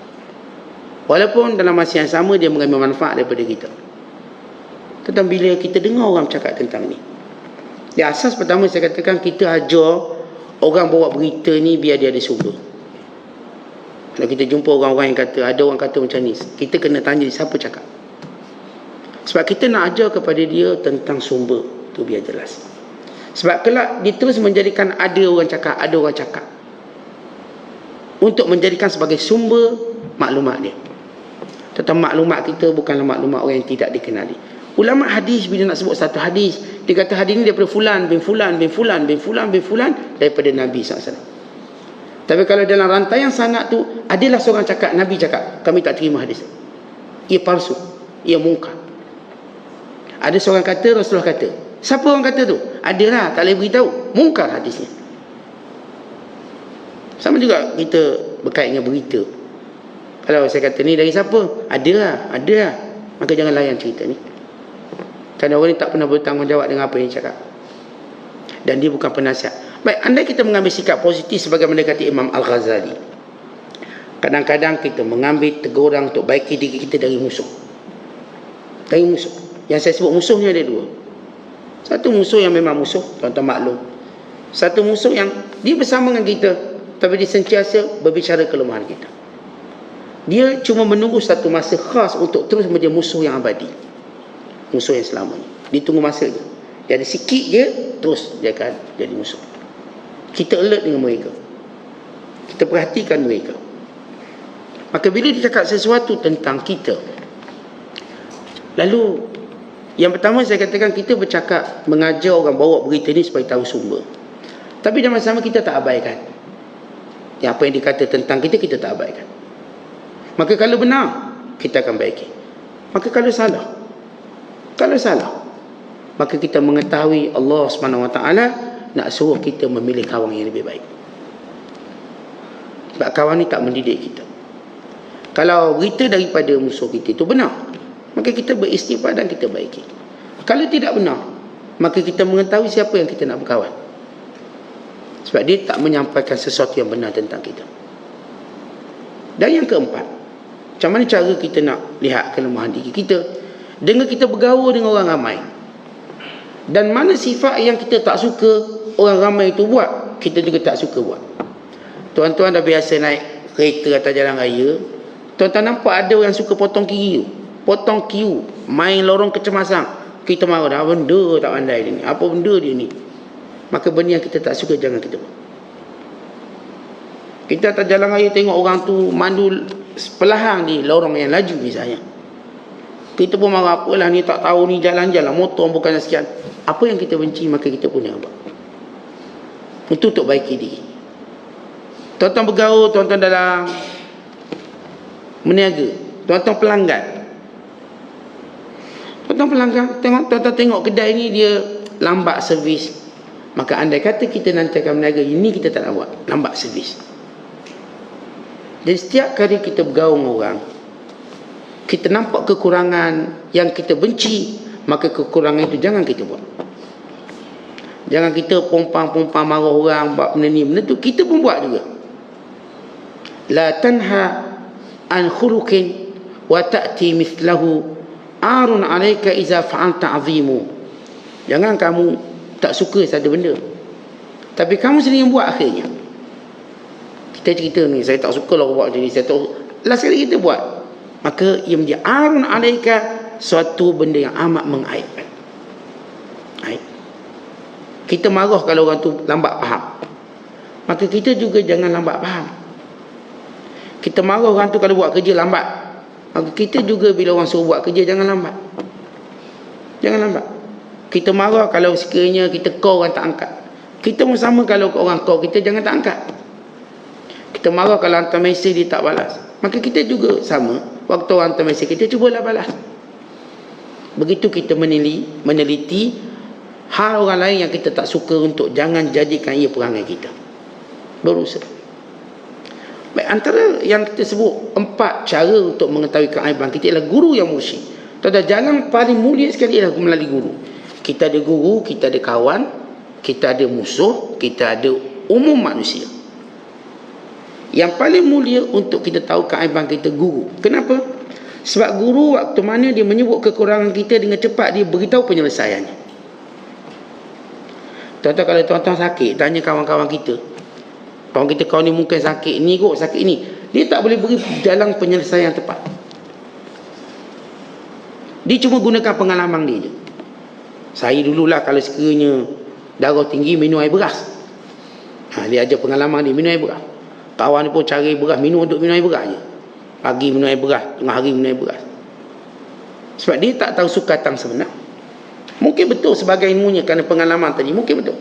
Walaupun dalam masa yang sama dia mengambil manfaat daripada kita. Tetapi bila kita dengar orang bercakap tentang ni, di asas pertama saya katakan, kita ajar orang bawa berita ni biar dia ada sumber. Kalau kita jumpa orang-orang yang kata, ada orang kata macam ni, kita kena tanya siapa cakap. Sebab kita nak ajar kepada dia tentang sumber tu biar jelas. Sebab kelak dia terus menjadikan ada orang cakap untuk menjadikan sebagai sumber maklumat dia. Tetapi maklumat kita bukanlah maklumat orang yang tidak dikenali. Ulama hadis bila nak sebut satu hadis, dia kata hadis ni daripada fulan bin fulan bin fulan bin fulan bin fulan daripada Nabi SAW. Tapi kalau dalam rantaian sanad tu adalah seorang cakap, Nabi cakap, kami tak terima hadis. Ia palsu, ia mungkar. Ada seorang kata, Rasulullah kata. Siapa orang kata tu? Adalah, tak boleh beritahu. Mungkar hadisnya. Sama juga kita berkait dengan berita. Kalau saya kata ni dari siapa? Ada lah. Maka jangan layan cerita ni. Kerana orang ni tak pernah bertanggungjawab dengan apa yang dia cakap. Dan dia bukan penasihat. Baik, andai kita mengambil sikap positif sebagaimana kata Imam Al-Ghazali. Kadang-kadang kita mengambil teguran untuk baiki diri kita dari musuh. Dari musuh. Yang saya sebut musuhnya ada dua. Satu musuh yang memang musuh, tuan-tuan maklum. Satu musuh yang dia bersama dengan kita, tapi dia sentiasa berbicara kelemahan kita. Dia cuma menunggu satu masa khas untuk terus menjadi musuh yang abadi, musuh yang selamanya. Dia tunggu masa je. Dia ada sikit je, terus dia akan jadi musuh. Kita alert dengan mereka, kita perhatikan mereka. Maka bila dia cakap sesuatu tentang kita, lalu yang pertama saya katakan, kita bercakap, mengajar orang bawa berita ni supaya tahu sumber. Tapi dalam sama kita tak abaikan yang apa yang dikata tentang kita, kita tak abaikan. Maka kalau benar, kita akan baiki. Maka kalau salah, maka kita mengetahui Allah SWT nak suruh kita memilih kawan yang lebih baik. Sebab kawan ni tak mendidik kita. Kalau berita daripada musuh kita itu benar, maka kita beristighfar dan kita baiki. Kalau tidak benar, maka kita mengetahui siapa yang kita nak berkawan. Sebab dia tak menyampaikan sesuatu yang benar tentang kita. Dan yang keempat, macam mana cara kita nak lihat kelemahan diri kita? Dengan kita bergaul dengan orang ramai. Dan mana sifat yang kita tak suka orang ramai itu buat, kita juga tak suka buat. Tuan-tuan dah biasa naik kereta atas jalan raya, tuan-tuan nampak ada orang suka potong kiri, potong queue, main lorong kecemasan. Kita marah, dah benda tak pandai dia ni, apa benda dia ni. Maka benda yang kita tak suka jangan kita buat. Kita atas jalan raya tengok orang tu mandul pelahang di lorong yang laju misalnya, kita pun marah, apalah ni tak tahu ni jalan-jalan motor bukan sekian. Apa yang kita benci, maka kita pun yang buat. Itu untuk baiki diri. Tuan-tuan bergaul, tuan-tuan dalam meniaga, tuan-tuan pelanggan, tuan-tuan tengok kedai ni dia lambat servis, maka andai kata kita nanti akan meniaga, ini kita tak nak buat, lambat servis. Jadi setiap kali kita bergaul dengan orang, kita nampak kekurangan yang kita benci, maka kekurangan itu jangan kita buat. Jangan kita pompang-pompang marah orang buat benda ni, benda tu kita pun buat juga. La tanha an khuluqin wa ta'ti mithlahu arun 'alaika iza fa'alta 'azimu. Jangan kamu tak suka satu benda, tapi kamu sendiri yang buat akhirnya. Kita cerita ni, saya tak suka lah buat jadi, saya tak, last kali kita buat, maka ia menjadi arun 'alaika, suatu benda yang amat mengaibkan. Kita marah kalau orang tu lambat faham, maka kita juga jangan lambat faham. Kita marah orang tu kalau buat kerja lambat, maka kita juga bila orang suruh buat kerja jangan lambat. Jangan lambat. Kita marah kalau sekiranya kita call orang tak angkat. Kita pun sama, kalau orang call kita jangan tak angkat. Kita marah kalau hantar mesej dia tak balas, maka kita juga sama, waktu orang hantar mesej kita cubalah balas. Begitu kita meneliti hal orang lain yang kita tak suka, untuk jangan jadikan ia perangai kita. Berusaha. Baik, antara yang kita sebut 4 cara untuk mengetahui keaiban kita ialah guru yang mursyid. Tetapi jalan paling mulia sekali ialah melalui guru. Kita ada guru, kita ada kawan, kita ada musuh, kita ada umum manusia. Yang paling mulia untuk kita tahu keaiban kita, guru. Kenapa? Sebab guru waktu mana dia menyebut kekurangan kita, dengan cepat dia beritahu penyelesaiannya. Tuan-tuan, kalau tuan-tuan sakit, tanya kawan-kawan kita, kawan kita, kau ni mungkin sakit ni kot, sakit ni, dia tak boleh beri jalan penyelesaian tepat. Dia cuma gunakan pengalaman dia je. Saya dululah kalau sekiranya darah tinggi, minum air beras. Dia ajar pengalaman dia, minum air beras. Kawan dia pun cari beras, minum air beras je. Pagi minum air beras, tengah hari minum air beras. Sebab dia tak tahu sukatan sebenar. Mungkin betul sebagai ilmunya, kerana pengalaman tadi, mungkin betul.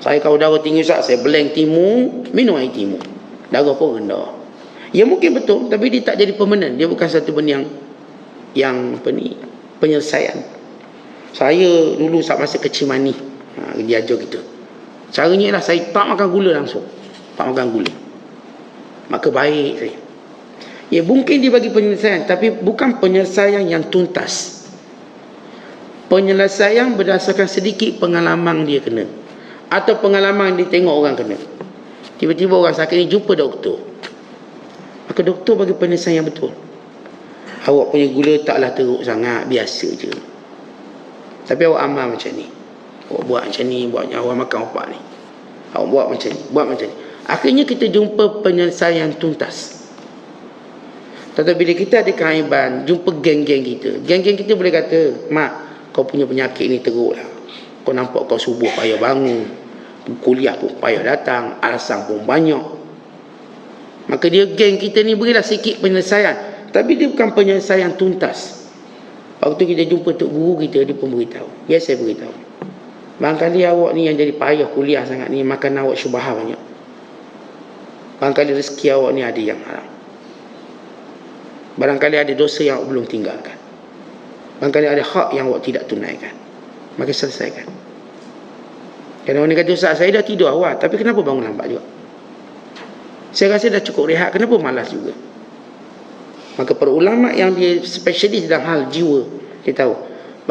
Saya kalau darah tinggi Ustaz, saya beleng timu, minum air timu, darah pun rendah. Ya mungkin betul, tapi dia tak jadi permanent. Dia bukan satu benda yang apa ni, penyelesaian. Saya dulu saat masa kecil mani, dia ajar kita. Caranya ialah saya tak makan gula langsung. Tak makan gula, maka baik saya. Ya mungkin dia bagi penyelesaian, tapi bukan penyelesaian yang tuntas. Penyelesaian berdasarkan sedikit pengalaman dia kena, atau pengalaman dia tengok orang kena. Tiba-tiba orang sakit ni jumpa doktor, maka doktor bagi penyelesaian yang betul. Awak punya gula taklah teruk sangat, biasa je, tapi awak amal macam ni, awak buat macam ni, buat awak makan opak ni, awak buat macam ni, buat macam ni. Akhirnya kita jumpa penyelesaian yang tuntas. Tetapi bila kita ada keaiban, jumpa geng-geng kita, geng-geng kita boleh kata, mak, kau punya penyakit ni teruk lah. Kau nampak kau subuh payah bangun, kuliah pun payah datang, alasan pun banyak. Maka dia geng kita ni berilah sikit penyelesaian, tapi dia bukan penyelesaian tuntas. Waktu kita jumpa tok guru kita, dia pun beritahu. Ya, saya beritahu, barangkali awak ni yang jadi payah kuliah sangat ni, makan awak syubhah banyak. Barangkali rezeki awak ni ada yang haram. Barangkali ada dosa yang awak belum tinggalkan. Barangkali ada hak yang awak tidak tunaikan. Maka selesaikan. Kerana orang kata, Ustaz, saya dah tidur awal, tapi kenapa bangun lambat juga? Saya rasa dah cukup rehat, kenapa malas juga? Maka para ulama yang dia spesialis dalam hal jiwa, dia tahu,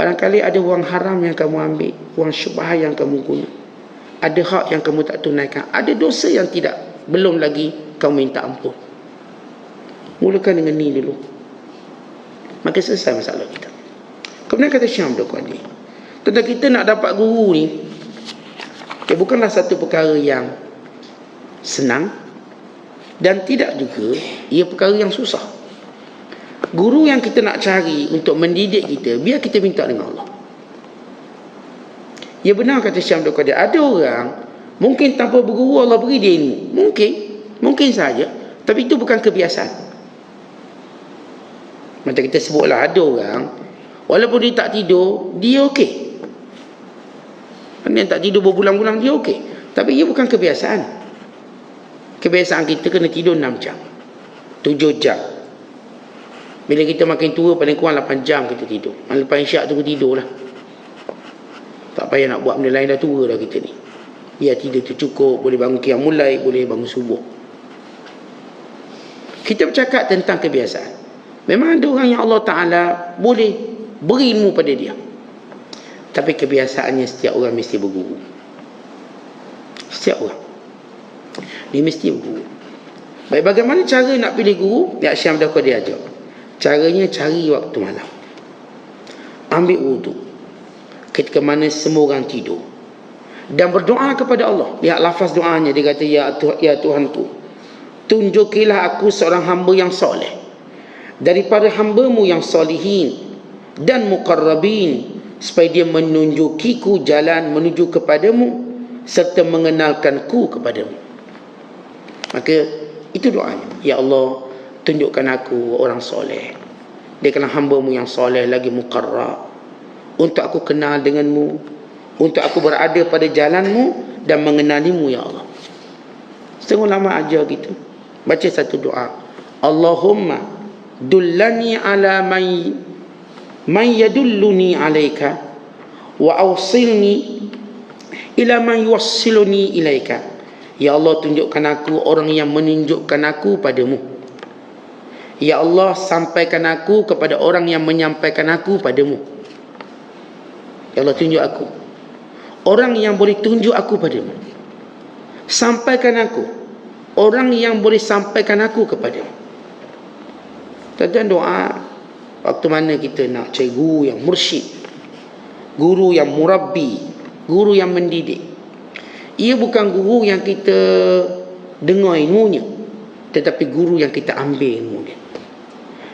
barangkali ada wang haram yang kamu ambil, wang syubhah yang kamu guna, ada hak yang kamu tak tunaikan, ada dosa yang tidak, belum lagi kamu minta ampun. Mulakan dengan ni dulu, maka selesai masalah kita. Kemudian kata Syekh Abdul Qadir, tentang kita nak dapat guru ni, bukanlah satu perkara yang senang, dan tidak juga ia perkara yang susah. Guru yang kita nak cari untuk mendidik kita, biar kita minta dengan Allah. Ya, benar kata Syekh Abdul Qadir, ada orang mungkin tanpa berguru Allah beri dia ilmu, mungkin saja, tapi itu bukan kebiasaan. Macam kita sebutlah, ada orang walaupun dia tak tidur, dia okey. Dia tak tidur berbulan-bulan, dia okey, tapi ia bukan kebiasaan. Kebiasaan kita kena tidur 6 jam, 7 jam. Bila kita makin tua, paling kurang 8 jam kita tidur. Lepas isyak tu tidur lah. Tak payah nak buat benda lain, dah tua dah kita ni. Biar tidur tu cukup, boleh bangun qiyamul lail, boleh bangun subuh. Kita bercakap tentang kebiasaan. Memang ada orang yang Allah Ta'ala boleh beri ilmu pada dia, tapi kebiasaannya setiap orang mesti berguru. Setiap orang dia mesti berguru. Baik, bagaimana cara nak pilih guru? Ya, Syekh Abdul Qadir ajar. Caranya, cari waktu malam, ambil wudu ketika mana semua orang tidur, dan berdoa kepada Allah. Lihat lafaz doanya, dia kata, ya Tuhanku, tunjukilah aku seorang hamba yang soleh daripada hamba-Mu yang solihin dan muqarrabin, supaya dia menunjukiku jalan menuju kepadamu serta mengenalkanku kepadamu. Maka itu doanya. Ya Allah, tunjukkan aku orang soleh, dia kena hamba-Mu yang soleh lagi muqarrab, untuk aku kenal dengan-Mu, untuk aku berada pada jalan-Mu dan mengenali-Mu, ya Allah. Setengah ulama ajar kita baca satu doa, Allahumma dullani ala man yadulluni alaika wa awsilni ila man yuwassiluni ilaika. Ya Allah, tunjukkan aku orang yang menunjukkan aku padamu. Ya Allah, sampaikan aku kepada orang yang menyampaikan aku padamu. Ya Allah, tunjuk aku orang yang boleh tunjuk aku padamu. Sampaikan aku orang yang boleh sampaikan aku kepadamu. Tuan-tuan, doa waktu mana kita nak cari guru yang mursyid, guru yang murabbi, guru yang mendidik. Ia bukan guru yang kita dengar ilmunya, tetapi guru yang kita ambil ilmunya.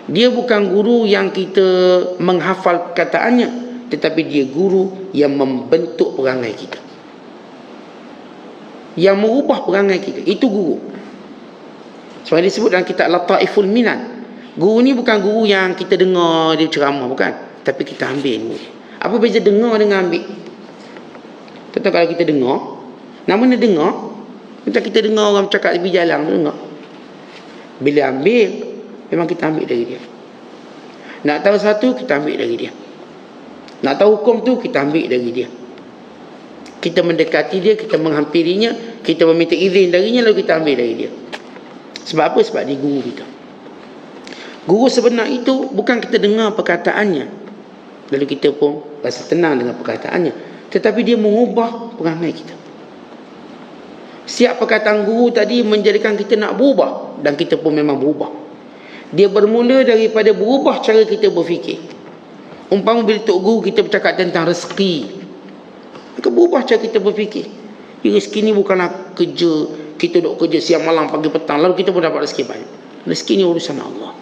Dia bukan guru yang kita menghafal perkataannya, tetapi dia guru yang membentuk perangai kita, yang merubah perangai kita. Itu guru. Sebab disebut dalam kitab Lataiful Minan, guru ni bukan guru yang kita dengar dia ceramah, bukan, tapi kita ambil ilmu. Apa beza dengar dengan ambil? Tentu kalau kita dengar, namanya dengar, macam kita dengar orang bercakap di jalan, dengar. Bila ambil, memang kita ambil dari dia. Nak tahu satu, kita ambil dari dia. Nak tahu hukum tu, kita ambil dari dia. Kita mendekati dia, kita menghampirinya, kita meminta izin darinya, lalu kita ambil dari dia. Sebab apa? Sebab dia guru kita. Guru sebenar itu bukan kita dengar perkataannya lalu kita pun rasa tenang dengan perkataannya, tetapi dia mengubah perangai kita. Setiap perkataan guru tadi menjadikan kita nak berubah, dan kita pun memang berubah. Dia bermula daripada berubah cara kita berfikir. Umpama bila tok guru kita bercakap tentang rezeki, maka berubah cara kita berfikir. Rezeki ni bukanlah kerja, kita duduk kerja siang malam pagi petang lalu kita pun dapat rezeki banyak. Rezeki ni urusan Allah.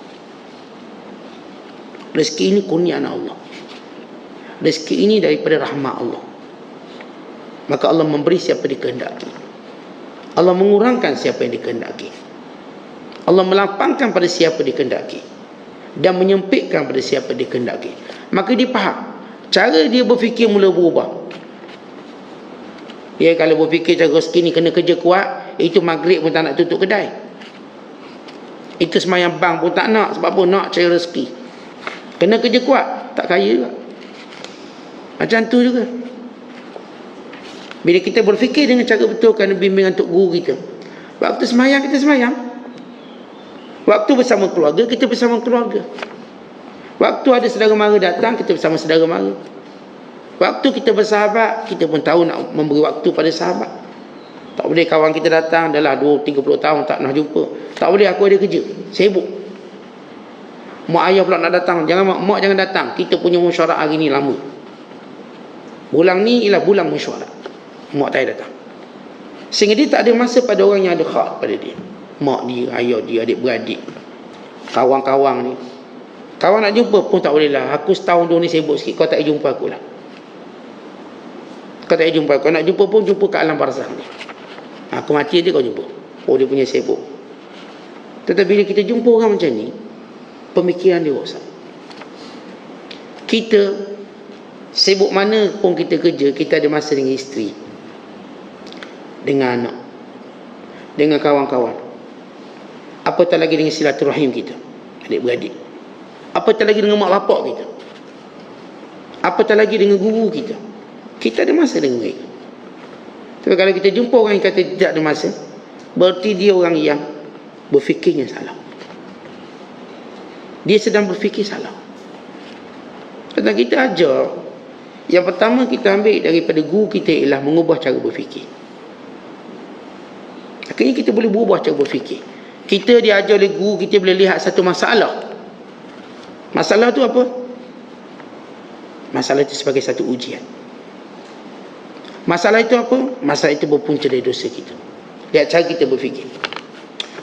Rezeki ini kurniaan Allah. Rezeki ini daripada rahmat Allah. Maka Allah memberi siapa dikehendaki. Allah mengurangkan siapa yang dikehendaki. Allah melapangkan pada siapa dikehendaki dan menyempitkan pada siapa dikehendaki. Maka dia faham. Cara dia berfikir mula berubah. Dia kalau berfikir cara rezeki ni kena kerja kuat, itu maghrib pun tak nak tutup kedai. Itu semayang bang pun tak nak. Sebab apa? Nak cari rezeki. Kena kerja kuat, tak kaya juga. Macam tu juga. Bila kita berfikir dengan cara betul, kerana bimbingan Tok Guru kita, waktu semayang kita semayang, waktu bersama keluarga kita bersama keluarga, waktu ada saudara mara datang kita bersama saudara mara, waktu kita bersahabat kita pun tahu nak memberi waktu pada sahabat. Tak boleh kawan kita datang dah lah 20-30 tahun tak nak jumpa, tak boleh, aku ada kerja, sibuk. Mak ayah pula nak datang, jangan mak jangan datang, kita punya mesyuarat hari ni lama, bulan ni ialah bulan mesyuarat, mak tak datang. Sehingga dia tak ada masa pada orang yang ada hak pada dia. Mak dia, ayah dia, adik-beradik, kawan-kawan ni. Kawan nak jumpa pun tak boleh lah. Aku setahun dua ni sibuk sikit, kau tak jumpa aku lah. Kau tak jumpa aku. Nak jumpa pun jumpa kat alam barzakh ni. Aku mati dia kau jumpa. Oh, dia punya sibuk. Tetapi bila kita jumpa orang macam ni, pemikiran dia rosak. Kita sibuk mana pun kita kerja, kita ada masa dengan isteri, dengan anak, dengan kawan-kawan. Apatah lagi dengan silaturahim kita, adik-beradik. Apatah lagi dengan mak bapak kita. Apatah lagi dengan guru kita. Kita ada masa dengan mereka. Tapi kalau kita jumpa orang yang kata tidak ada masa, berarti dia orang yang berfikirnya salah. Dia sedang berfikir salah. Tentang kita ajar, yang pertama kita ambil daripada guru kita ialah mengubah cara berfikir. Akhirnya kita boleh berubah cara berfikir. Kita diajar oleh guru, kita boleh lihat satu masalah. Masalah tu apa? Masalah itu sebagai satu ujian. Masalah itu apa? Masalah itu berpunca dari dosa kita. Lihat cara kita berfikir.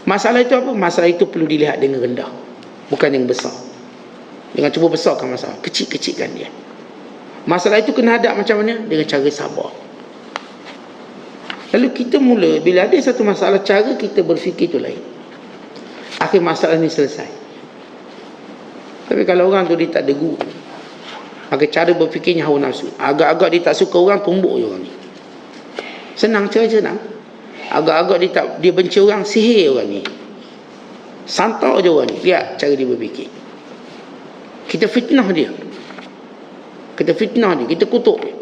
Masalah itu apa? Masalah itu perlu dilihat dengan rendah, bukan yang besar. Dengan cuba besarkan masalah, kecil-kecilkan dia. Masalah itu kena hadap macam mana? Dengan cara sabar. Lalu kita mula, bila ada satu masalah, cara kita berfikir itu lain. Akhir masalah ni selesai. Tapi kalau orang tu dia tak ada guru, maka cara berfikirnya hawa nafsu. Agak-agak dia tak suka orang, tumbuk je orang ni. Senang, cara senang. Agak-agak dia benci orang, sihir orang ni. Santak je orang ni. Lihat cara dia berfikir. Kita fitnah dia. Kita fitnah dia, kita kutuk dia.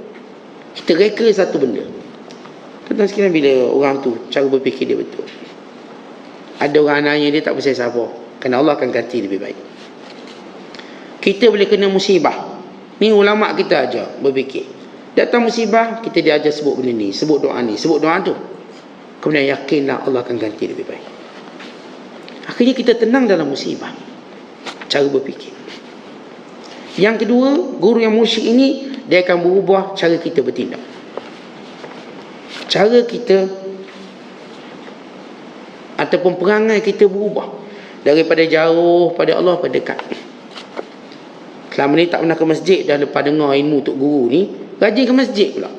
Kita reka satu benda. Tentang sekiranya bila orang tu cara berfikir dia betul. Ada orang nanya dia tak boleh sabar, kerana Allah akan ganti lebih baik. Kita boleh kena musibah. Ni ulama kita ajar berfikir. Datang musibah, kita diajar sebut benda ni, sebut doa ni, sebut doa tu. Kemudian yakinlah Allah akan ganti lebih baik. Akhirnya kita tenang dalam musibah. Cara berfikir. Yang kedua, guru yang musyrik ini, dia akan berubah cara kita bertindak. Cara kita ataupun perangai kita berubah. Daripada jauh pada Allah pada dekat. Selama ni tak pernah ke masjid, dah lepas dengar ilmu Tok Guru ni, rajin ke masjid pula.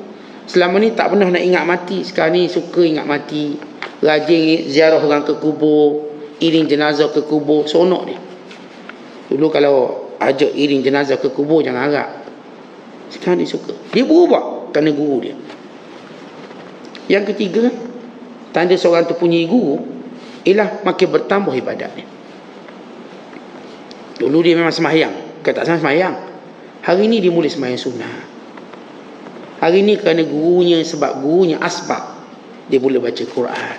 Selama ni tak pernah nak ingat mati, sekarang ni suka ingat mati. Rajin ziarah orang ke kubur, iring jenazah ke kubur, seronok dia. Dulu kalau ajak iring jenazah ke kubur, jangan harap. Sekarang dia suka. Dia berubah kerana guru dia. Yang ketiga, tanda seorang tu punya guru ialah makin bertambah ibadatnya. Dulu dia memang sembahyang, kata tak sembahyang. Hari ni dia mula sembahyang sunnah. Hari ni kerana gurunya, sebab gurunya asbab, dia mula baca Quran.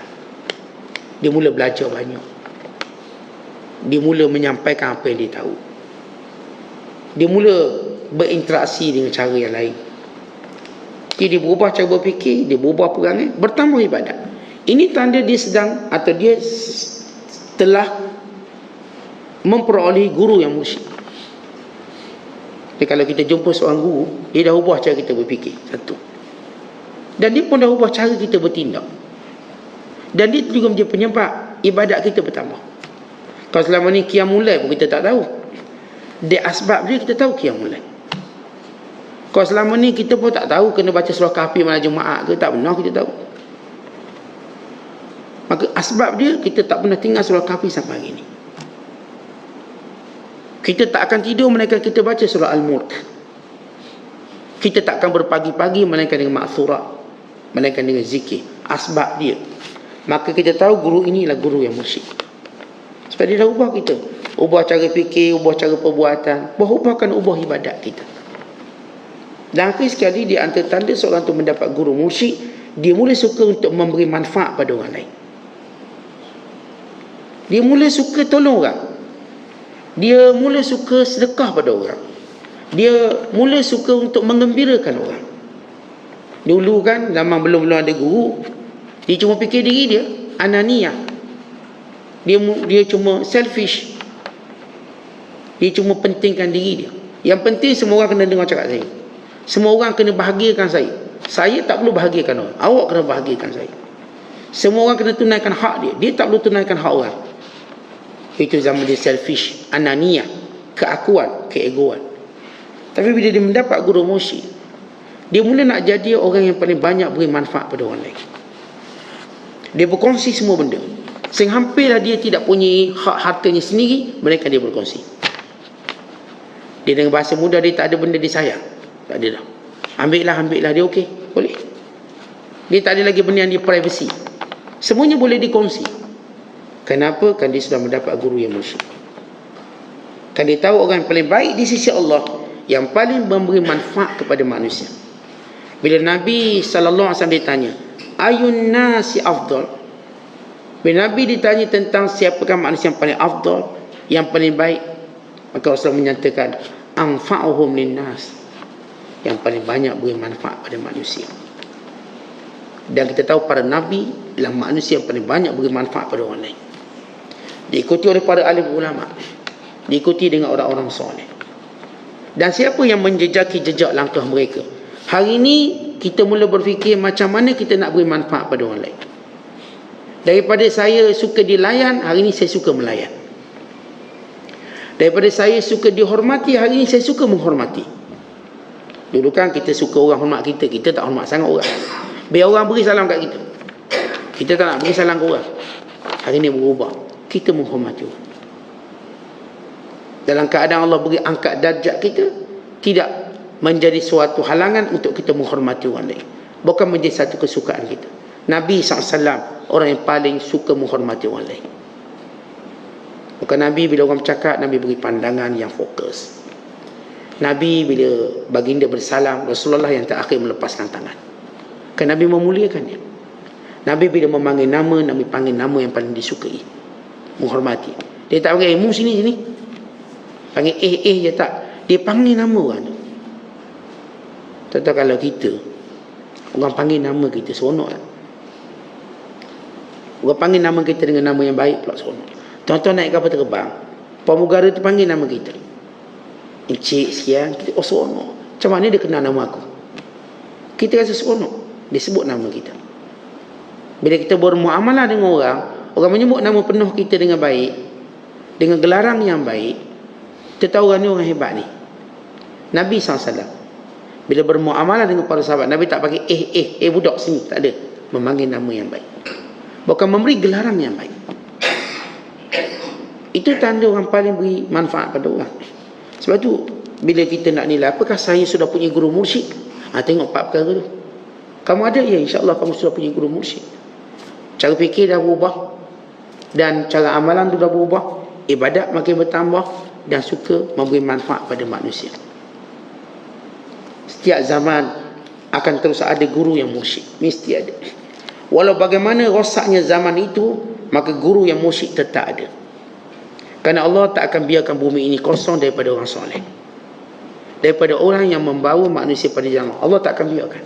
Dia mula belajar banyak. Dia mula menyampaikan apa yang dia tahu. Dia mula berinteraksi dengan cara yang lain. Dia berubah cara berfikir, dia berubah perangai, bertambah ibadat. Ini tanda dia sedang, atau dia telah memperoleh guru yang musyrik. Jadi kalau kita jumpa seorang guru, dia dah ubah cara kita berfikir, satu. Dan dia pun dah ubah cara kita bertindak. Dan dia juga menjadi penyebab ibadat kita bertambah. Kalau selama ni qiyamul lail pun kita tak tahu. Dia asbab dia kita tahu qiyamul lail. Kalau selama ni kita pun tak tahu kena baca surah Kahfi malam Jumaat ke, tak benar kita tahu. Maka asbab dia kita tak pernah tinggal surah Kahfi sampai hari ni. Kita tak akan tidur melainkan kita baca surah Al-Mulk. Kita tak akan berpagi-pagi melainkan dengan ma'thurat, melainkan dengan zikir. Asbab dia. Maka kita tahu guru inilah guru yang mursyid. Sebab dia dah ubah kita. Ubah cara fikir, ubah cara perbuatan, ubahkan ubah ibadat kita. Dan akhir sekali di antara tanda seorang tu mendapat guru mursyid, dia mula suka untuk memberi manfaat pada orang lain. Dia mula suka tolong orang. Dia mula suka sedekah pada orang. Dia mula suka untuk menggembirakan orang. Dulu kan zaman belum ada guru, dia cuma fikir diri dia, ananiyah. Dia cuma selfish. Dia cuma pentingkan diri dia. Yang penting semua orang kena dengar cakap saya. Semua orang kena bahagiakan saya. Saya tak perlu bahagiakan orang. Awak kena bahagiakan saya. Semua orang kena tunaikan hak dia. Dia tak perlu tunaikan hak orang. Itu zaman dia selfish, ananiyah, keakuan, keegoan. Tapi bila dia mendapat guru mursyid, dia mula nak jadi orang yang paling banyak beri manfaat pada orang lain. Dia berkongsi semua benda. Sehingga hampirlah dia tidak punya hak hartanya sendiri, mereka dia berkongsi. Dia dengan bahasa mudah, dia tak ada benda dia sayang. Tak ada dah. Ambil lah dia okey, boleh. Dia tak ada lagi benda yang dia privacy. Semuanya boleh dikongsi. Kenapa? Kan dia sudah mendapat guru yang mursyid. Kan dia tahu orang yang paling baik di sisi Allah, yang paling memberi manfaat kepada manusia. Bila Nabi SAW ditanya, ayun nasi afdal? Bila Nabi ditanya tentang siapakah manusia yang paling afdal, yang paling baik, maka Rasulullah menyatakan, anfa'uhum linnas, yang paling banyak beri manfaat pada manusia. Dan kita tahu para Nabi adalah manusia yang paling banyak beri manfaat pada orang lain. Diikuti oleh para alim ulama, diikuti dengan orang-orang soleh. Dan siapa yang menjejaki jejak langkah mereka? Hari ini kita mula berfikir macam mana kita nak beri manfaat pada orang lain. Daripada saya suka dilayan, hari ini saya suka melayan. Daripada saya suka dihormati, hari ini saya suka menghormati. Dulu kan kita suka orang hormat kita, kita tak hormat sangat orang. Biar orang beri salam kat kita, kita tak nak beri salam ke orang. Hari ini berubah, kita menghormati orang. Dalam keadaan Allah beri angkat darjat kita, tidak menjadi suatu halangan untuk kita menghormati orang lain. Bukan menjadi satu kesukaan kita. Nabi SAW orang yang paling suka menghormati orang lain. Bukan Nabi bila orang bercakap, Nabi beri pandangan yang fokus. Nabi bila baginda bersalam, Rasulullah yang terakhir melepaskan tangan. Kan Nabi memuliakan dia. Nabi bila memanggil nama, Nabi panggil nama yang paling disukai, menghormati. Dia tak panggil mu sini. Panggil je tak. Dia panggil nama orang tu. Tentu kalau kita, orang panggil nama kita, seronok tak? Orang panggil nama kita dengan nama yang baik pula, seronok. Tuan-tuan naik kapal terbang, pramugara tu panggil nama kita, encik sekian, kita, oh seronok. Macam mana dia kenal nama aku? Kita rasa seronok, dia sebut nama kita. Bila kita bermuamalah dengan orang, orang menyebut nama penuh kita dengan baik, dengan gelaran yang baik, kita tahu orang ni orang hebat ni. Nabi SAW bila bermuamalah dengan para sahabat, Nabi tak pakai budak sini, tak ada. Memanggil nama yang baik, bukan memberi gelaran yang baik. Itu tanda orang paling beri manfaat pada orang. Sebab tu bila kita nak nilai apakah saya sudah punya guru mursyid, tengok 4 perkara tu. Kamu ada? Ya, insya-Allah kamu sudah punya guru mursyid. Cara fikir dah berubah, dan cara amalan tu dah berubah, ibadat makin bertambah, dan suka memberi manfaat pada manusia. Setiap zaman akan terus ada guru yang mursyid, mesti ada. Walau bagaimana rosaknya zaman itu, maka guru yang mursyid tetap ada. Kerana Allah tak akan biarkan bumi ini kosong daripada orang soleh, daripada orang yang membawa manusia pada jalan. Allah tak akan biarkan.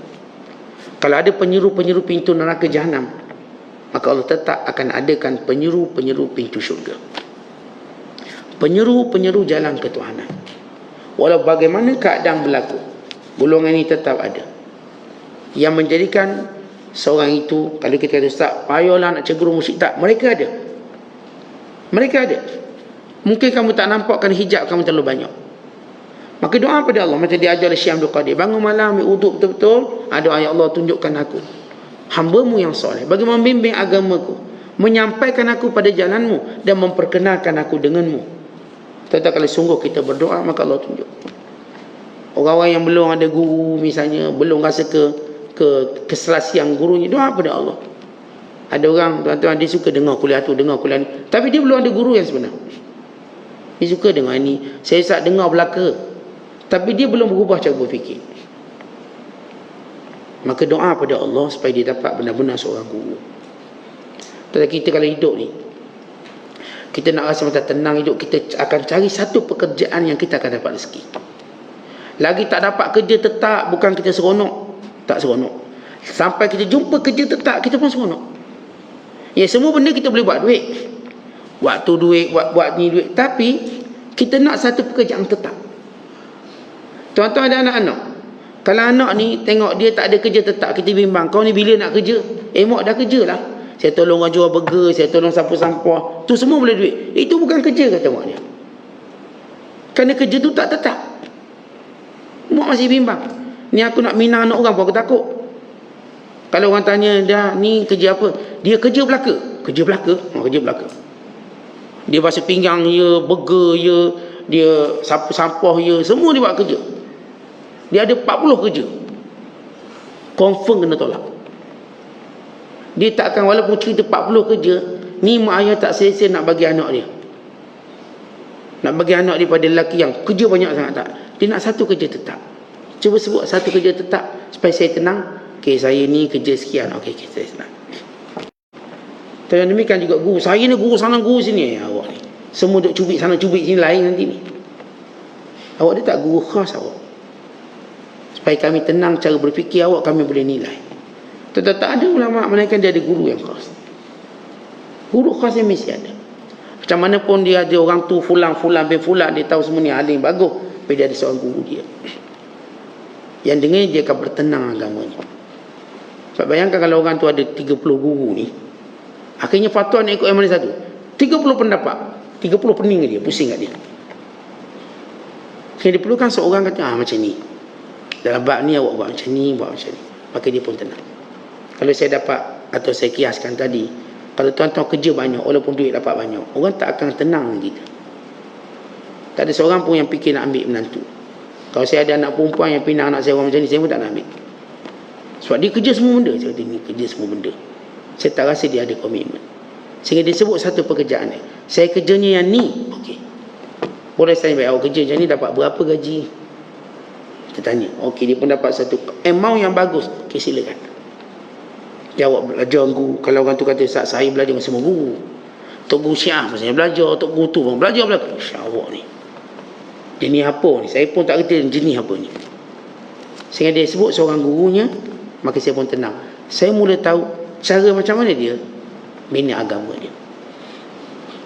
Kalau ada penyeru-penyeru pintu neraka jahanam, maka Allah tetap akan adakan penyeru-penyeru pintu syurga, penyeru-penyeru jalan ketuhanan. Walau bagaimana keadaan berlaku, golongan ini tetap ada. Yang menjadikan seorang itu, kalau kita kata ustaz, payahlah nak ceguru musyrik, tak, mereka ada. Mereka ada. Mungkin kamu tak nampak kerana hijab kamu terlalu banyak. Maka doa pada Allah macam diajar oleh Syekh Abdul Qadir. Bangun malam ambil uduk betul-betul. Doa ya Allah tunjukkan aku hamba-Mu yang soleh, bagi membimbing agamaku, menyampaikan aku pada jalanmu dan memperkenalkan aku denganmu. Tetapi kalau sungguh kita berdoa, maka Allah tunjuk. Orang-orang yang belum ada guru misalnya, belum rasa keselasian gurunya, doa pada Allah. Ada orang tuan-tuan dia suka dengar kuliah tu, dengar kuliah ni, tapi dia belum ada guru yang sebenar. Dia suka dengar ni, saya tak dengar belaka, tapi dia belum berubah cara berfikir. Maka doa pada Allah supaya dia dapat benar-benar seorang guru. Tetapi kita kalau hidup ni, kita nak rasa macam tenang hidup, kita akan cari satu pekerjaan yang kita akan dapat rezeki. Lagi tak dapat kerja tetap, bukan kita seronok, tak seronok. Sampai kita jumpa kerja tetap, kita pun seronok. Ya, semua benda kita boleh buat duit. Waktu duit, buat ni duit. Tapi kita nak satu pekerjaan tetap. Tuan-tuan ada anak-anak. Kalau anak ni tengok dia tak ada kerja tetap, kita bimbang, kau ni bila nak kerja? Mak dah kerja lah. Saya tolong orang jual burger, saya tolong sapu sampah. Tu semua boleh duit. Itu bukan kerja, kata mak dia. Kerana kerja tu tak tetap. Mak masih bimbang. Ni aku nak minang anak orang pun aku takut. Kalau orang tanya dah ni kerja apa? Dia kerja belaka. Kerja belaka? Kerja belaka. Dia basuh pinggang ya, burger ya, dia sapu sampah ya, semua dia buat kerja. Dia ada 40 kerja. Confirm kena tolak. Dia tak akan, walaupun cerita 40 kerja, ni mak ayah tak selesa nak bagi anak dia. Nak bagi anak dia pada lelaki yang kerja banyak sangat, tak. Dia nak satu kerja tetap. Cuba sebut satu kerja tetap supaya saya tenang. Okey, saya ni kerja sekian. Okey, saya senang. Dan demikian juga guru. Saya ni guru sana, guru sini. Awak ni semua duk cubit sana, cubit sini, lain nanti ni. Awak dia tak guru khas awak. Supaya kami tenang cara berfikir awak, kami boleh nilai. Tetapi tak ada ulama melainkan dia ada guru yang khas. Guru khas yang mesti ada. Macam mana pun dia ada orang tu fulan bin fulan, dia tahu semua ni alim bagus, tapi dia ada seorang guru dia. Yang dengan dia akan bertenang agamanya. Sebab bayangkan kalau orang tu ada 30 guru ni, akhirnya fatwa nak ikut yang mana satu? 30 pendapat, 30 pening dia, pusing kat dia. Yang diperlukan seorang kata, macam ni. Dalam bab ni awak buat macam ni, buat macam ni. Maka dia pun tenang. Kalau saya dapat, atau saya kiaskan tadi, kalau tuan-tuan kerja banyak, walaupun duit dapat banyak, orang tak akan tenang dengan kita. Tak ada seorang pun yang fikir nak ambil menantu. Kalau saya ada anak perempuan yang pinang anak saya orang macam ni, saya pun tak nak ambil. Sebab dia kerja semua benda. Saya kata ni kerja semua benda. Saya tak rasa dia ada komitmen. Sehingga dia sebut satu pekerjaan ni. Saya kerjanya yang ni. Okey. Boleh saya bayar awak kerja macam ni, dapat berapa gaji? Kita tanya. Okey, dia pun dapat satu amount yang bagus. Okey, silakan. Jawab belajar guru. Kalau orang tu kata, saya belajar dengan semua guru. Tok guru Syiah saya belajar, tok guru tu pun belajar. Syawak ni. Jenis apa ni? Saya pun tak kerti jenis apa ni. Sehingga dia sebut seorang gurunya, maka saya pun tenang. Saya mula tahu cara macam mana dia bina agama dia.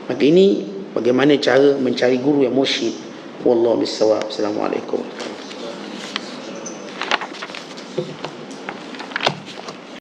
Maka ini bagaimana cara mencari guru yang mursyid. Wallahu bissawab. Assalamualaikum.